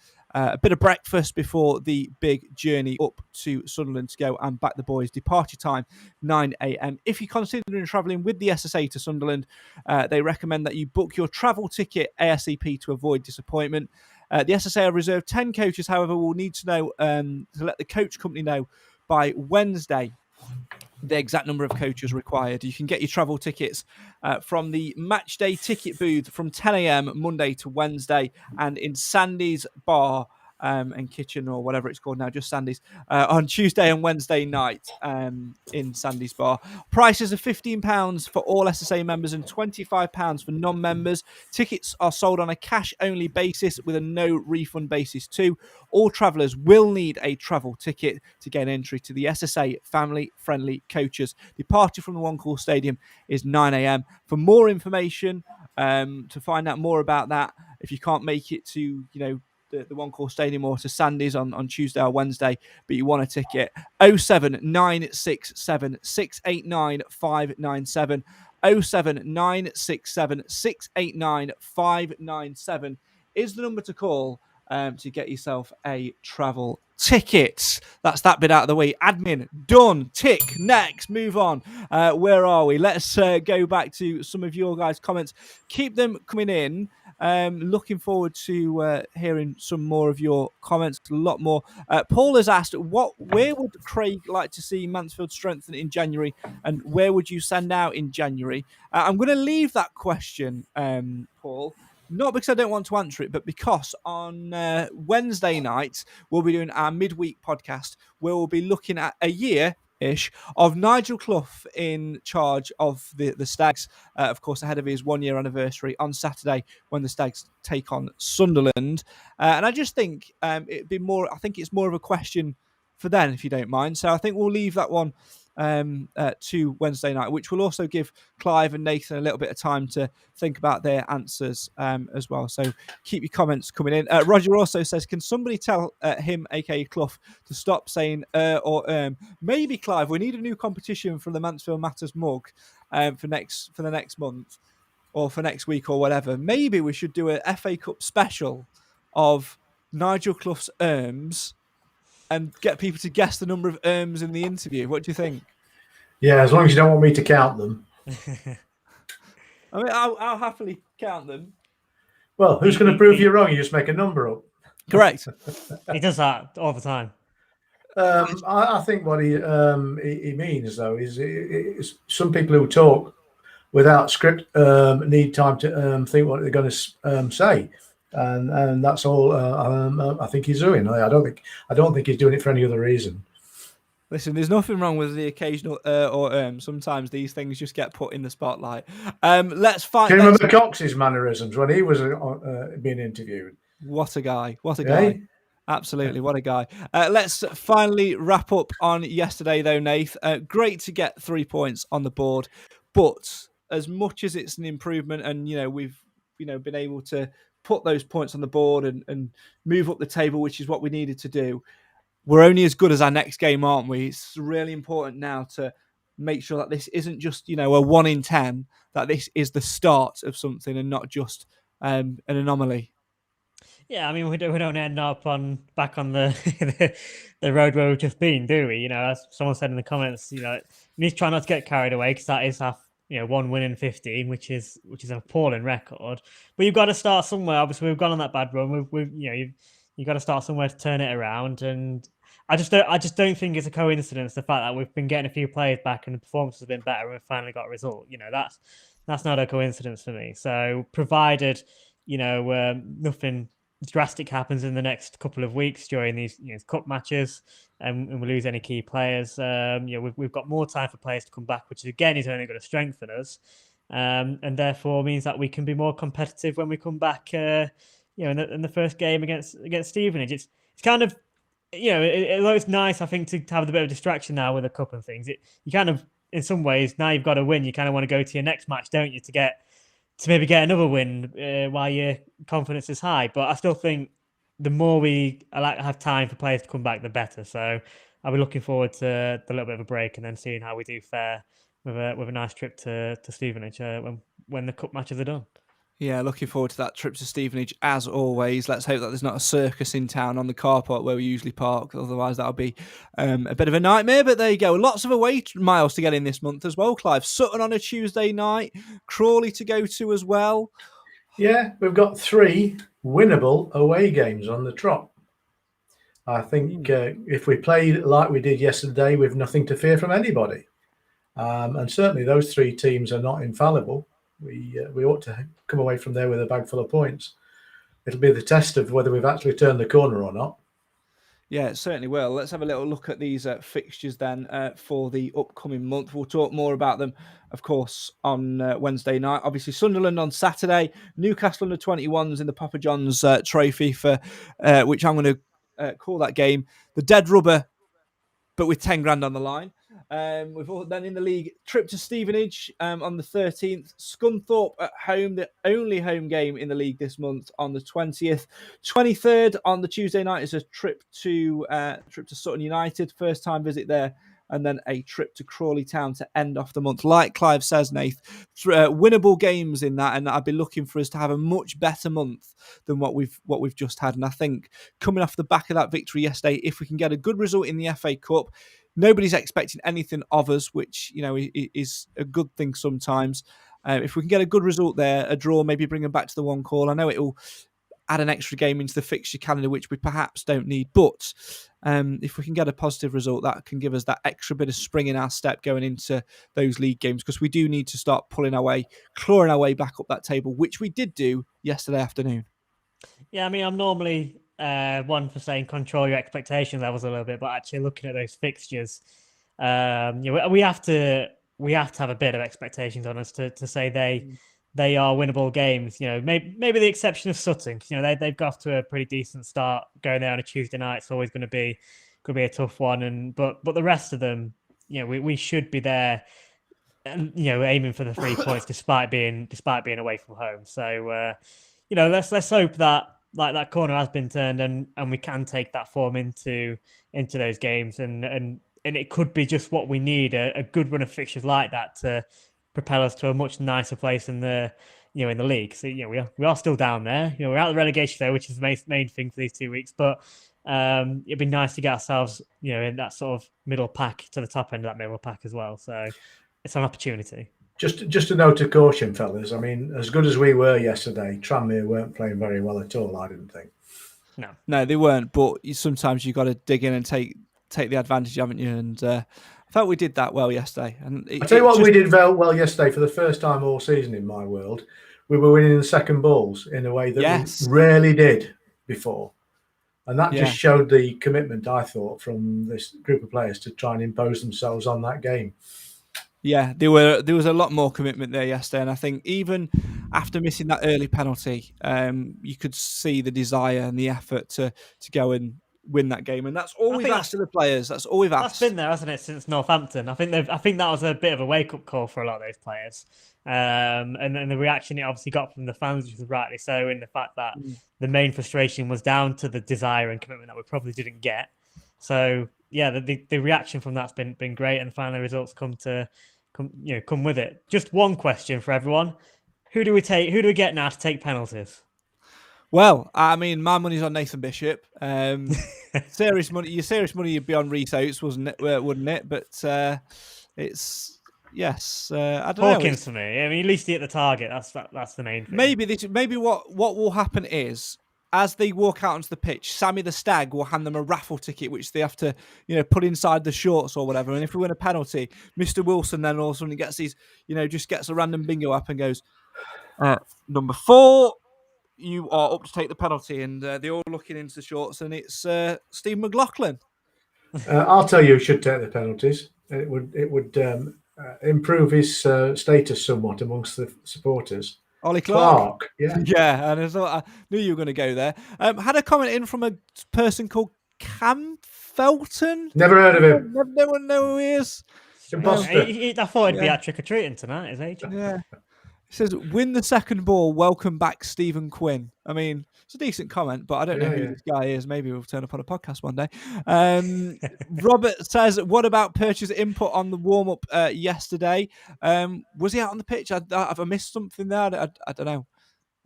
bit of breakfast before the big journey up to Sunderland to go and back the boys. Departure time 9 a.m. If you're considering travelling with the SSA to Sunderland, they recommend that you book your travel ticket ASAP to avoid disappointment. The SSA have reserved 10 coaches, however, we'll need to know to let the coach company know by Wednesday the exact number of coaches required. You can get your travel tickets from the match day ticket booth from 10 a.m. Monday to Wednesday, and in Sandy's bar and Kitchen, or whatever it's called now, just Sandy's, on Tuesday and Wednesday night in Sandy's Bar. Prices are £15 for all SSA members and £25 for non-members. Tickets are sold on a cash-only basis with a no refund basis too. All travellers will need a travel ticket to gain entry to the SSA family-friendly coaches. Departure from the One Call Stadium is 9 a.m. For more information, to find out more about that, if you can't make it to, the One Call Stadium or to Sandy's on Tuesday or Wednesday, but you want a ticket, 07967 689 597, 07967 689 597 is the number to call to get yourself a travel ticket. That's that bit out of the way. Admin done. Tick. Next. Move on. Where are we? Let's go back to some of your guys' comments. Keep them coming in. Looking forward to hearing some more of your comments. A lot more. Paul has asked, where would Craig like to see Mansfield strengthen in January, and where would you send out in January? I'm going to leave that question, Paul. Not because I don't want to answer it, but because on Wednesday night, we'll be doing our midweek podcast where we'll be looking at a year-ish of Nigel Clough in charge of the Stags, of course, ahead of his 1-year anniversary on Saturday when the Stags take on Sunderland. And I just think it'd be more, I think it's more of a question for then, if you don't mind. So I think we'll leave that one to Wednesday night, which will also give Clive and Nathan a little bit of time to think about their answers as well. So keep your comments coming in. Roger also says, can somebody tell him, aka Clough, to stop saying or maybe Clive, we need a new competition for the Mansfield Matters mug for the next month or for next week or whatever. Maybe we should do a FA Cup special of Nigel Clough's and get people to guess the number of in the interview. What do you think? Yeah, as long as you don't want me to count them. I mean, I'll happily count them. Well, who's going to prove you wrong? You just make a number up. Correct. He does that all the time. I think what he means, though, is some people who talk without script need time to think what they're going to say. And that's all I think he's doing. I don't think he's doing it for any other reason. Listen, there's nothing wrong with the occasional or sometimes these things just get put in the spotlight. Let's find. Can you remember Cox's mannerisms when he was being interviewed? What a guy! What a guy! Absolutely, what a guy. Let's finally wrap up on yesterday, though, Nath. Great to get 3 points on the board, but as much as it's an improvement, and we've been able to put those points on the board and move up the table, which is what we needed to do. We're only as good as our next game, aren't we? It's really important now to make sure that this isn't just, a 1 in 10, that this is the start of something and not just an anomaly. Yeah, I mean, we don't end up back on the the road where we've just been, do we? As someone said in the comments, we need to try not to get carried away, because that is our 1 win in 15, which is an appalling record. But you've got to start somewhere. Obviously, we've gone on that bad run. You've got to start somewhere to turn it around. And I just don't think it's a coincidence, the fact that we've been getting a few players back and the performance has been better and we've finally got a result. That's not a coincidence for me. So provided nothing drastic happens in the next couple of weeks during these cup matches, and we lose any key players, we've got more time for players to come back, which again is only going to strengthen us, and therefore means that we can be more competitive when we come back. In the first game against Stevenage, it's kind of although it's nice, I think, to have a bit of distraction now with the cup and things. You kind of, in some ways, now you've got to win. You kind of want to go to your next match, don't you, to maybe get another win while your confidence is high. But I still think the more we have time for players to come back, the better. So I'll be looking forward to the little bit of a break and then seeing how we do fare with a nice trip to Stevenage when the cup matches are done. Yeah, looking forward to that trip to Stevenage as always. Let's hope that there's not a circus in town on the car park where we usually park. Otherwise, that'll be a bit of a nightmare. But there you go. Lots of away miles to get in this month as well, Clive. Sutton on a Tuesday night. Crawley to go to as well. Yeah, we've got 3 winnable away games on the trot. I think if we play like we did yesterday, we've nothing to fear from anybody. And certainly those 3 teams are not infallible. We ought to come away from there with a bag full of points. it'll be the test of whether we've actually turned the corner or not. Yeah, it certainly will. Let's have a little look at these fixtures then for the upcoming month. We'll talk more about them, of course, on Wednesday night. Obviously, Sunderland on Saturday, Newcastle under 21s in the Papa John's Trophy, for which I'm going to call that game the Dead Rubber, but with 10 grand on the line. We've all then in the league, trip to Stevenage on the 13th, Scunthorpe at home, the only home game in the league this month, on the 20th. 23rd on the Tuesday night is a trip to Sutton United, first time visit there, and then a trip to Crawley Town to end off the month. Like Clive says, Nath, winnable games in that, and I'd be looking for us to have a much better month than what we've just had. And I think coming off the back of that victory yesterday, if we can get a good result in the FA Cup, nobody's expecting anything of us, which is a good thing sometimes. If we can get a good result there, a draw, maybe bring them back to the one call. I know it'll add an extra game into the fixture calendar, which we perhaps don't need. But if we can get a positive result, that can give us that extra bit of spring in our step going into those league games, because we do need to start clawing our way back up that table, which we did do yesterday afternoon. Yeah, I mean, I'm normally one for saying control your expectation levels a little bit, but actually looking at those fixtures, we have to have a bit of expectations on us to say they are winnable games. Maybe the exception of Sutton. They've got off to a pretty decent start going there on a Tuesday night. It's always going to be a tough one, but the rest of them, we should be there, and aiming for the 3 points despite being away from home. So let's hope that that corner has been turned and we can take that form into those games, and it could be just what we need, a good run of fixtures like that to propel us to a much nicer place in the in the league. So we are still down there. We're out of the relegation there, which is the main thing for these 2 weeks. But it'd be nice to get ourselves in that sort of middle pack, to the top end of that middle pack as well. So it's an opportunity. Just a note of caution, fellas. I mean, as good as we were yesterday, Tranmere weren't playing very well at all, I didn't think. No, they weren't. But sometimes you've got to dig in and take the advantage, haven't you? And I felt we did that well yesterday. And I tell you what, we did well yesterday for the first time all season in my world. We were winning the second balls in a way that we rarely did before. And that just showed the commitment, I thought, from this group of players to try and impose themselves on that game. Yeah, there was a lot more commitment there yesterday, and I think even after missing that early penalty, you could see the desire and the effort to go and win that game, and that's all we've asked of the players. That's all we've asked. That's been there, hasn't it, since Northampton? I think that was a bit of a wake up call for a lot of those players, and the reaction it obviously got from the fans, which was rightly so, in the fact that the main frustration was down to the desire and commitment that we probably didn't get. So yeah, the reaction from that's been great, and finally results come with it. Just one question for everyone: who do we get now to take penalties? Well, I mean, my money's on Nathan Bishop. Serious money you'd be on Reece Oates, wouldn't it? But it's yes. I don't know. Hawkins for me. I mean, at least he hit the target. That's the main thing. Maybe what will happen is, as they walk out onto the pitch, Sammy the Stag will hand them a raffle ticket, which they have to, put inside the shorts or whatever. And if we win a penalty, Mr. Wilson then all of a sudden gets these, just gets a random bingo up and goes, number 4, you are up to take the penalty. And they're all looking into the shorts, and it's Steve McLaughlin. I'll tell you who should take the penalties. It would improve his status somewhat amongst the supporters. Ollie Clark. Yeah, and I knew you were going to go there. Had a comment in from a person called Cam Felton. Never heard of him. No one knows who he is. I thought he'd be at trick or treating tonight, his agent. Yeah. He says, "Win the second ball. Welcome back, Stephen Quinn." I mean, it's a decent comment, but I don't know who this guy is. Maybe we'll turn up on a podcast one day. Robert says, "What about Perch's input on the warm up yesterday? Was he out on the pitch? Have I missed something there? I don't know.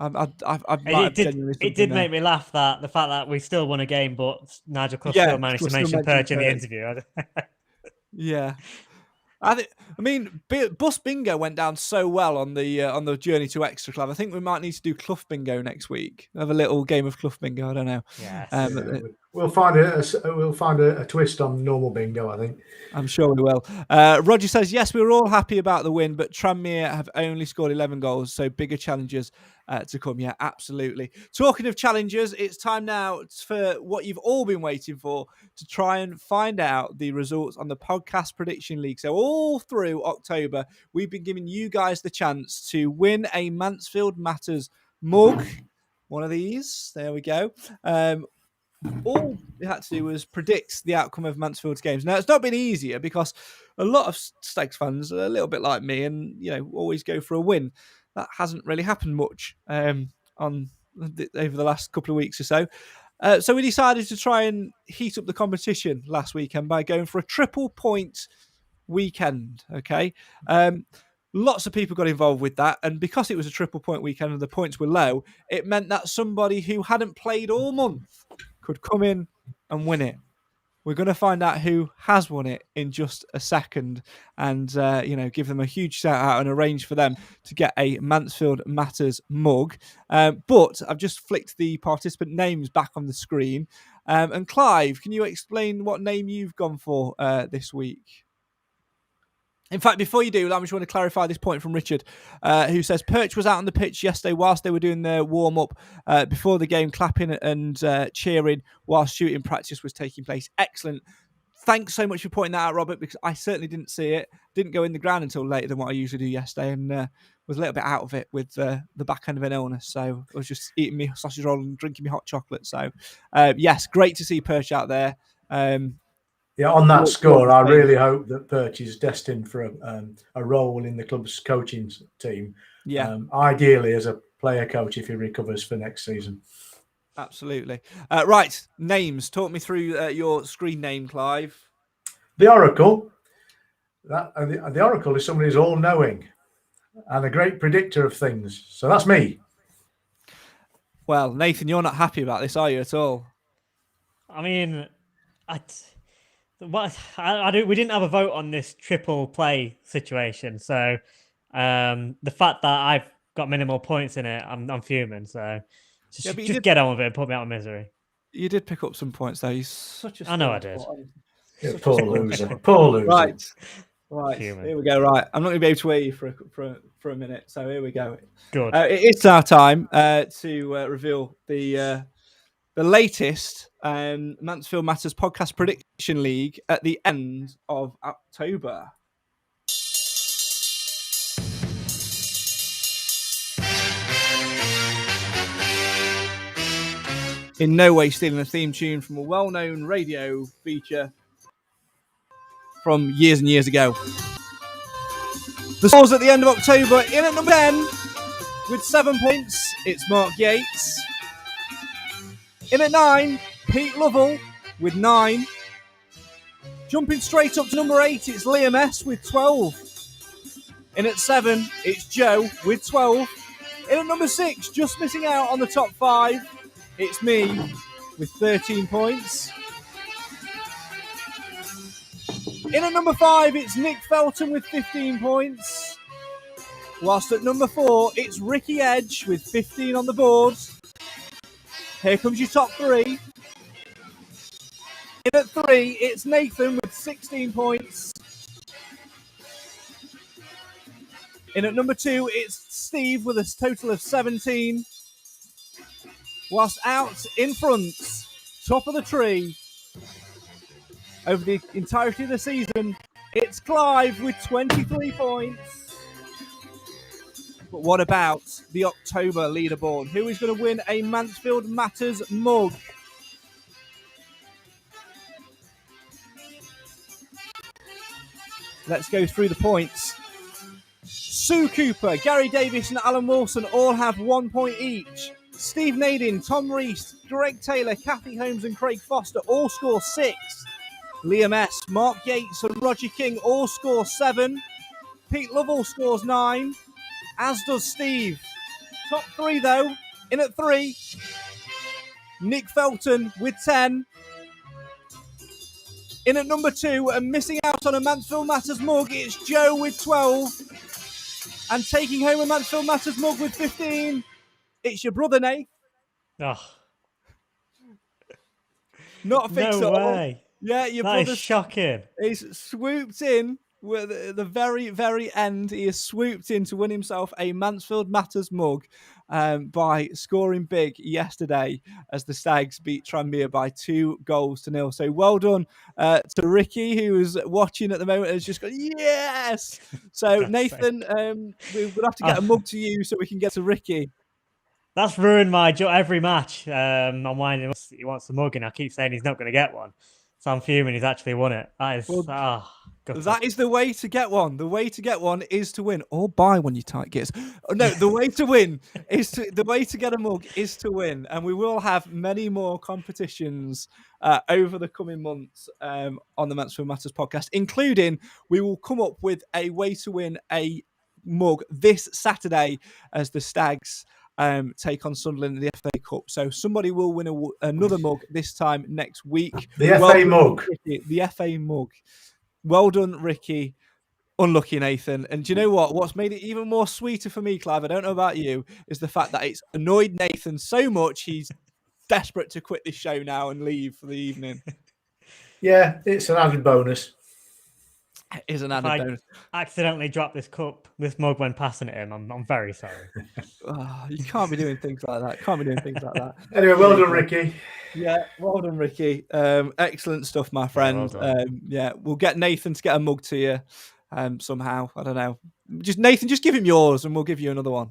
It did make me laugh that the fact that we still won a game, but Nigel Clough still managed to mention Perch in the interview. Yeah. I mean, Bus Bingo went down so well on the journey to Extra Club. I think we might need to do Clough Bingo next week. Have a little game of Clough Bingo. I don't know. Yes. We'll find a twist on normal bingo, I think. I'm sure we will. Roger says, yes, we were all happy about the win, but Tranmere have only scored 11 goals, so bigger challenges to come. Yeah, absolutely. Talking of challenges, it's time now for what you've all been waiting for, to try and find out the results on the Podcast Prediction League. So all through October, we've been giving you guys the chance to win a Mansfield Matters mug. One of these. There we go. All we had to do was predict the outcome of Mansfield's games. Now, it's not been easier because a lot of Stags fans are a little bit like me and, always go for a win. That hasn't really happened much over the last couple of weeks or so. So we decided to try and heat up the competition last weekend by going for a triple point weekend, okay? Lots of people got involved with that, and because it was a triple point weekend and the points were low, it meant that somebody who hadn't played all month could come in and win it. We're going to find out who has won it in just a second and, give them a huge shout out and arrange for them to get a Mansfield Matters mug. But I've just flicked the participant names back on the screen. And Clive, can you explain what name you've gone for this week? In fact, before you do, I just want to clarify this point from Richard, who says Perch was out on the pitch yesterday whilst they were doing their warm-up before the game, clapping and cheering whilst shooting practice was taking place. Excellent. Thanks so much for pointing that out, Robert, because I certainly didn't see it. Didn't go in the ground until later than what I usually do yesterday, and was a little bit out of it with the back end of an illness. So I was just eating my sausage roll and drinking my hot chocolate. So, yes, great to see Perch out there. Yeah, on that score, I really hope that Perch is destined for a role in the club's coaching team. Yeah. Ideally as a player coach if he recovers for next season. Absolutely. Right, names. Talk me through your screen name, Clive. The Oracle. The Oracle is somebody who's all-knowing and a great predictor of things. So that's me. Well, Nathan, you're not happy about this, are you, at all? I mean, we didn't have a vote on this triple play situation, so the fact that I've got minimal points in it, I'm fuming. So just get on with it and put me out of misery. You did pick up some points, though. You're such a. I know I did. Yeah, poor loser. Poor loser. Right. Here we go. Right, I'm not going to be able to hear you for a minute. So here we go. Good. It's our time to reveal the latest Mansfield Matters Podcast Prediction League at the end of October. In no way stealing a theme tune from a well-known radio feature from years and years ago. The scores at the end of October, in at number 10 with 7 points, it's Mark Yates. In at 9, Pete Lovell with 9. Jumping straight up to number 8, it's Liam S with 12. In at 7, it's Joe with 12. In at number 6, just missing out on the top 5, it's me with 13 points. In at number 5, it's Nick Felton with 15 points. Whilst at number 4, it's Ricky Edge with 15 on the board. Here comes your top 3. In at 3, it's Nathan with 16 points. In at number 2, it's Steve with a total of 17. Whilst out in front, top of the tree, over the entirety of the season, it's Clive with 23 points. But what about the October leaderboard? Who is going to win a Mansfield Matters mug? Let's go through the points. Sue Cooper, Gary Davis and Alan Wilson all have 1 point each. Steve Nadin, Tom Rees, Greg Taylor, Kathy Holmes and Craig Foster all score 6. Liam S, Mark Yates and Roger King all score 7. Pete Lovell scores 9, as does Steve. Top 3 though, in at 3, Nick Felton with 10. In at number 2 and missing out on a Mansfield Matters mug, it's Joe with 12. And taking home a Mansfield Matters mug with 15, it's your brother, Nate. Oh. Not fix No it all. way. Yeah, your That is brother shocking. he's swooped in at the very, very end. He has swooped in to win himself a Mansfield Matters mug by scoring big yesterday as the Stags beat Tranmere by 2-0. So well done to Ricky, who is watching at the moment, has just gone, yes! So Nathan, we'll have to get a mug to you so we can get to Ricky. That's ruined my every match. I'm whining. He wants the mug, and I keep saying he's not going to get one. So I'm fuming. He's actually won it. That is that is the way to get one. The way to get one is to win, or buy one you tight gets. No, the way to win the way to get a mug is to win, and we will have many more competitions over the coming months on the Mansfield Matters podcast, including we will come up with a way to win a mug this Saturday as the Stags take on Sunderland in the FA Cup. So somebody will win another mug this time next week. The FA mug. Ricky, the FA mug. Well done, Ricky. Unlucky, Nathan. And do you know what? What's made it even more sweeter for me, Clive, I don't know about you, is the fact that it's annoyed Nathan so much he's desperate to quit this show now and leave for the evening. Yeah, it's an added bonus. It is an added bonus. Accidentally dropped this mug when passing at him. I'm very sorry. You can't be doing things like that. Anyway, well done, Ricky. Yeah, well done, Ricky. Excellent stuff, my friend. We'll get Nathan to get a mug to you somehow. I don't know. Nathan, just give him yours and we'll give you another one.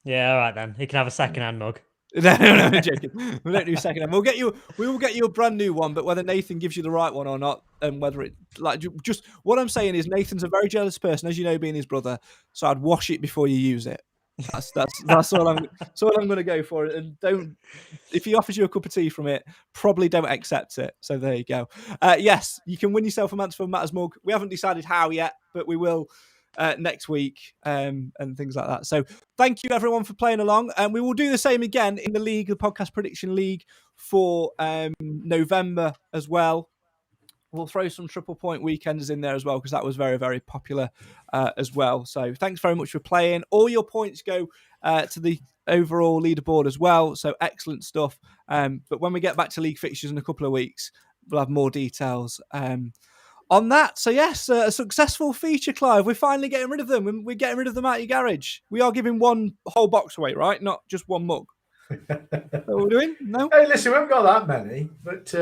Yeah, all right then. He can have a second-hand mug. No, I'm joking. We don't do second hand. We will get you a brand new one, but whether Nathan gives you the right one or not, and whether it just what I'm saying is Nathan's a very jealous person, as you know, being his brother. So I'd wash it before you use it. That's all I'm going to go for. And if he offers you a cup of tea from it, probably don't accept it. So there you go. Yes, you can win yourself a Mansfield Matters mug. We haven't decided how yet, but we will next week and things like that. So thank you everyone for playing along, and we will do the same again in the league, the podcast prediction league for November as well. We'll throw some triple point weekends in there as well, because that was very, very popular as well. So thanks very much for playing. All your points go to the overall leaderboard as well. So excellent stuff. But when we get back to league fixtures in a couple of weeks, we'll have more details on that. So yes, a successful feature, Clive. We're finally getting rid of them. We're getting rid of them out of your garage. We are giving one whole box away, right? Not just one mug. What we're doing? No? Hey, listen, we haven't got that many, but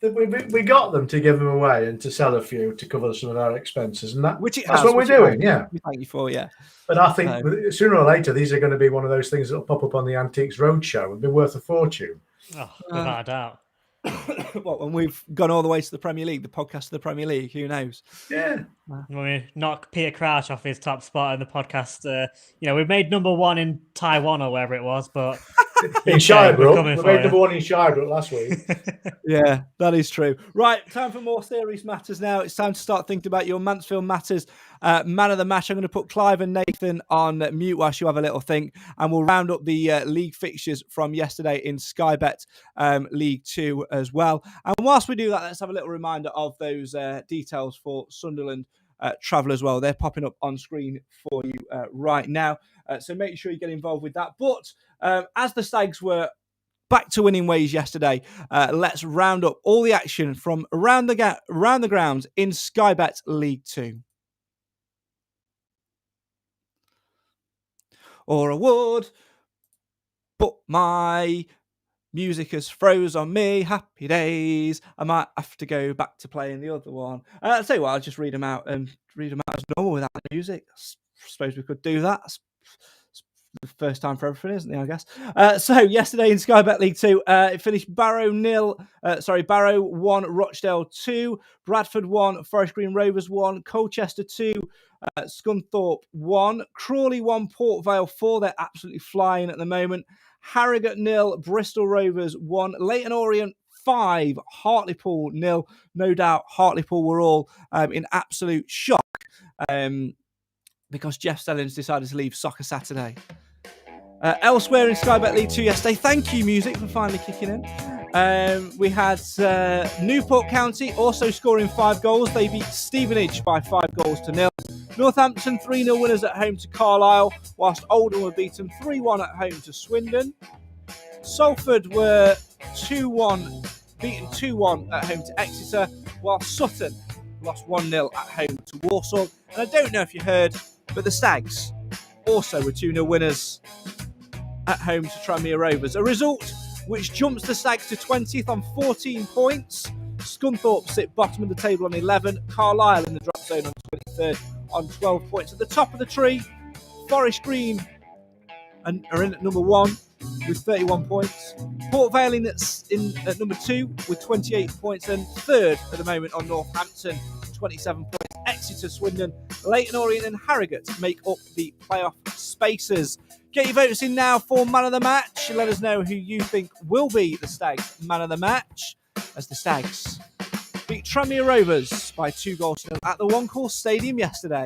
we got them to give them away and to sell a few to cover some of our expenses, and that's what we're doing. Yeah, thank you for But I think sooner or later these are going to be one of those things that'll pop up on the Antiques Roadshow and be worth a fortune. Oh, without a doubt. What, when we've gone all the way to the Premier League, the podcast of the Premier League, who knows? Yeah. When we knock Peter Crouch off his top spot in the podcast, we made number one in Taiwan or wherever it was, but in Shirebrook, we made number one in Shirebrook last week. Yeah, that is true. Right, time for more serious matters now. It's time to start thinking about your Mansfield Matters man of the match. I'm going to put Clive and Nathan on mute whilst you have a little think, and we'll round up the league fixtures from yesterday in Sky Bet League 2 as well. And whilst we do that, let's have a little reminder of those details for Sunderland Travel as well. They're popping up on screen for you right now. So make sure you get involved with that. But as the Stags were back to winning ways yesterday, let's round up all the action from around the grounds in Sky Bet League 2. Or a would, but my music has froze on me. Happy days. I might have to go back to playing the other one. I'll tell you what, I'll just read them out as normal without the music. I suppose we could do that. It's the first time for everything, isn't it, I guess? So yesterday in Sky Bet League 2, it finished Barrow 1, Rochdale 2, Bradford 1, Forest Green Rovers 1, Colchester 2, Scunthorpe 1, Crawley 1, Port Vale 4. They're absolutely flying at the moment. Harrogate 0, Bristol Rovers 1, Leyton Orient 5, Hartlepool 0. No doubt Hartlepool were all in absolute shock because Jeff Stellings decided to leave Soccer Saturday. Elsewhere in Sky Bet League 2 yesterday, thank you, music, for finally kicking in. We had Newport County also scoring 5 goals. They beat Stevenage by 5-0. Northampton 3-0 winners at home to Carlisle, whilst Oldham were beaten 3-1 at home to Swindon. Salford were 2-1 beaten 2-1 at home to Exeter, while Sutton lost 1-0 at home to Walsall. And I don't know if you heard, but the Stags also were 2-0 winners at home to Tranmere Rovers. A result which jumps the Stags to 20th on 14 points. Scunthorpe sit bottom of the table on 11. Carlisle in the drop zone on 23rd on 12 points. At the top of the tree, Forest Green are in at number 1 with 31 points. Port Vale at number 2 with 28 points. And third at the moment on Northampton, 27 points. Exeter, Swindon, Leyton Orient and Harrogate make up the playoff spaces. Get your votes in now for Man of the Match. Let us know who you think will be the Stags' Man of the Match, as the Stags beat Tranmere Rovers by 2-0 at the One Call Stadium yesterday.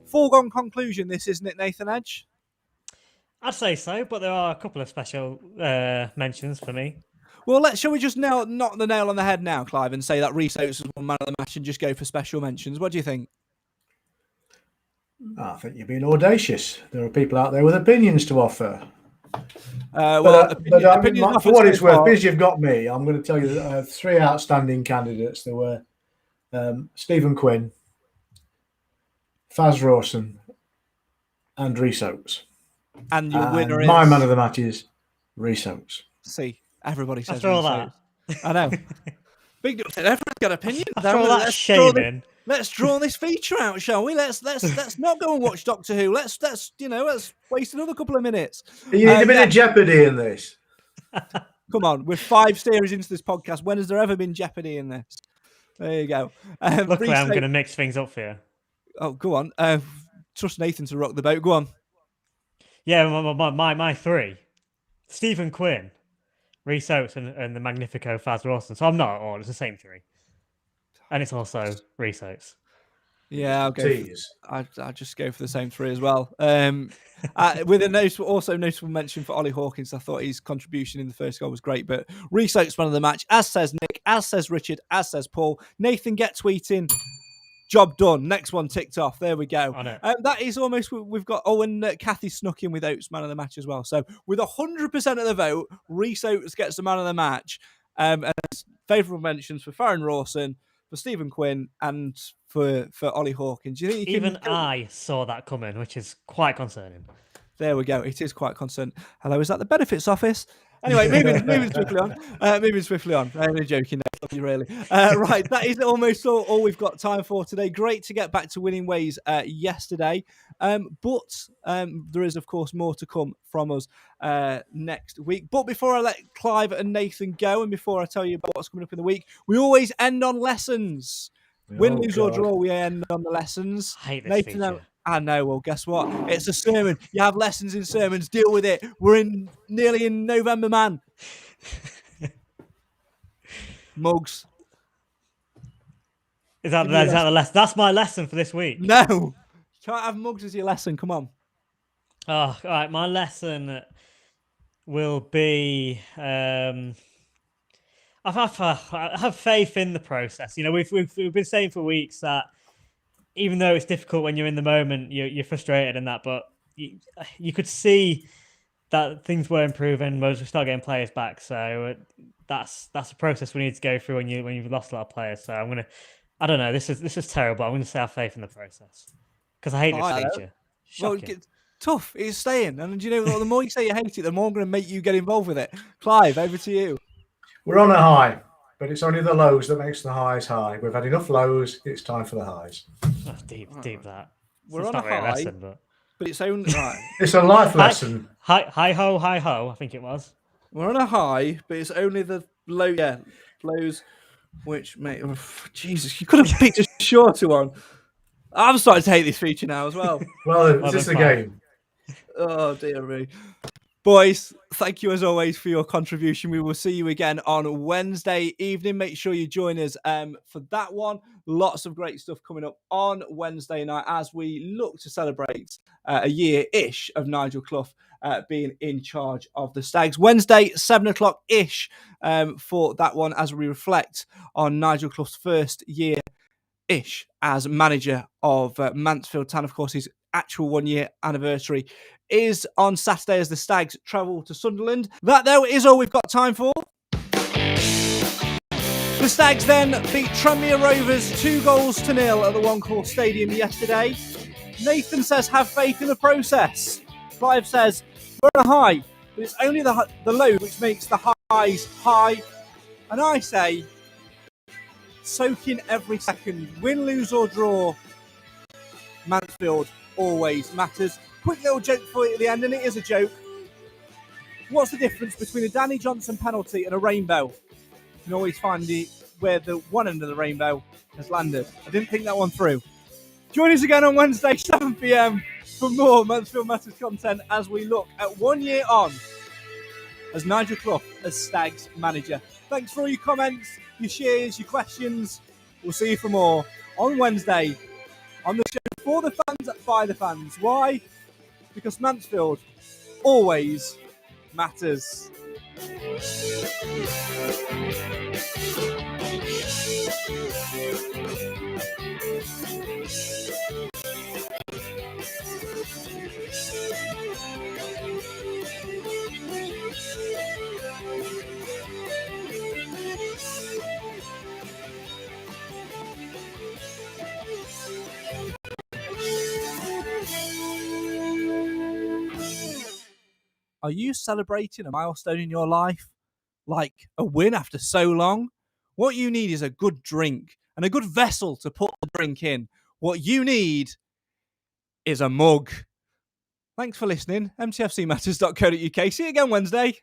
Foregone conclusion, this, isn't it, Nathan Edge? I'd say so, but there are a couple of special mentions for me. Well, shall we just knock the nail on the head now, Clive, and say that Rhys Oates was one man of the match and just go for special mentions? What do you think? I think you're being audacious. There are people out there with opinions to offer. For what it's worth, because you've got me, I'm going to tell you 3 outstanding candidates. There were Stephen Quinn, Faz Rawson, and Rhys Oates. And your winner is... My man of the match is Rhys Oates. See, everybody says After all that. I know. Big everyone's got opinions. After all that shaming. Let's draw this feature out, shall we? Let's not go and watch Doctor Who. Let's waste another couple of minutes. You need a bit of jeopardy in this. Come on, we're 5 series into this podcast. When has there ever been jeopardy in this? There you go. Luckily, I'm going to mix things up for you. Oh, go on. Trust Nathan to rock the boat. Go on. Yeah, my 3. Stephen Quinn, Rhys Oates, and the Magnifico Faz Rawson. So I'm not at all. It's the same 3. And it's also Rhys Oates. Yeah, I'll go. I'll just go for the same 3 as well. With a also notable mention for Ollie Hawkins. I thought his contribution in the first goal was great. But Rhys Oates, man of the match, as says Nick, as says Richard, as says Paul. Nathan, get tweeting. Job done. Next one ticked off. There we go. That is almost, we've got, and Kathy snuck in with Oates, man of the match as well. So with 100% of the vote, Rhys Oates gets the man of the match. And favourable mentions for Farron Rawson, for Stephen Quinn, and for Ollie Hawkins. Do you think even I saw that coming, which is quite concerning. There we go. It is quite concerning. Hello, is that the benefits office? Anyway, moving swiftly on. I'm only joking, no, really. Right, that is almost all we've got time for today. Great to get back to winning ways yesterday. But there is, of course, more to come from us next week. But before I let Clive and Nathan go, and before I tell you about what's coming up in the week, we always end on lessons. Win, lose or draw, we end on the lessons. I hate this Nathan, feature. I know. Well, guess what? It's a sermon. You have lessons in sermons. Deal with it. We're nearly in November, man. Mugs. Is that the lesson? That's my lesson for this week. No. You can't have mugs as your lesson. Come on. Oh, all right. My lesson will be... I have faith in the process. You know, we've been saying for weeks that even though it's difficult when you're in the moment, you're frustrated and that, but you could see that things were improving as we start getting players back. So that's a process we need to go through when you've lost a lot of players. So I don't know. This is terrible. I'm gonna say have faith in the process because I hate this feature. Well, tough. It's staying, and you know, the more you say you hate it, the more I'm going to make you get involved with it. Clive, over to you. We're on a high, but it's only the lows that makes the highs high. We've had enough lows. It's time for the highs. That's deep that. We're on a high, lesson, but it's only right. It's a life lesson. Hi ho, I think it was. We're on a high, but it's only the lows, which Jesus, you could have picked a shorter one. I'm starting to hate this feature now as well. Well, it's just a game. Oh dear me. Boys, thank you as always for your contribution. We will see you again on Wednesday evening. Make sure you join us for that one. Lots of great stuff coming up on Wednesday night as we look to celebrate a year-ish of Nigel Clough being in charge of the Stags. Wednesday, 7 o'clock-ish for that one as we reflect on Nigel Clough's first year-ish as manager of Mansfield Town. Of course, his actual 1 year anniversary is on Saturday as the Stags travel to Sunderland. That, though, is all we've got time for. The Stags then beat Tranmere Rovers 2-0 at the One Call Stadium yesterday. Nathan says, have faith in the process. Clive says, we're on a high, but it's only the low which makes the highs high. And I say, soak in every second. Win, lose or draw, Mansfield always matters. Quick little joke for you at the end, and it is a joke. What's the difference between a Danny Johnson penalty and a rainbow? You can always find where the one end of the rainbow has landed. I didn't think that one through. Join us again on Wednesday, 7 p.m. for more Mansfield Matters content as we look at 1 year on as Nigel Clough as Stags manager. Thanks for all your comments, your shares, your questions. We'll see you for more on Wednesday on the show for the fans, by the fans. Why? Because Mansfield always matters. Are you celebrating a milestone in your life? Like a win after so long? What you need is a good drink and a good vessel to put the drink in. What you need is a mug. Thanks for listening. mtfcmatters.co.uk. See you again Wednesday.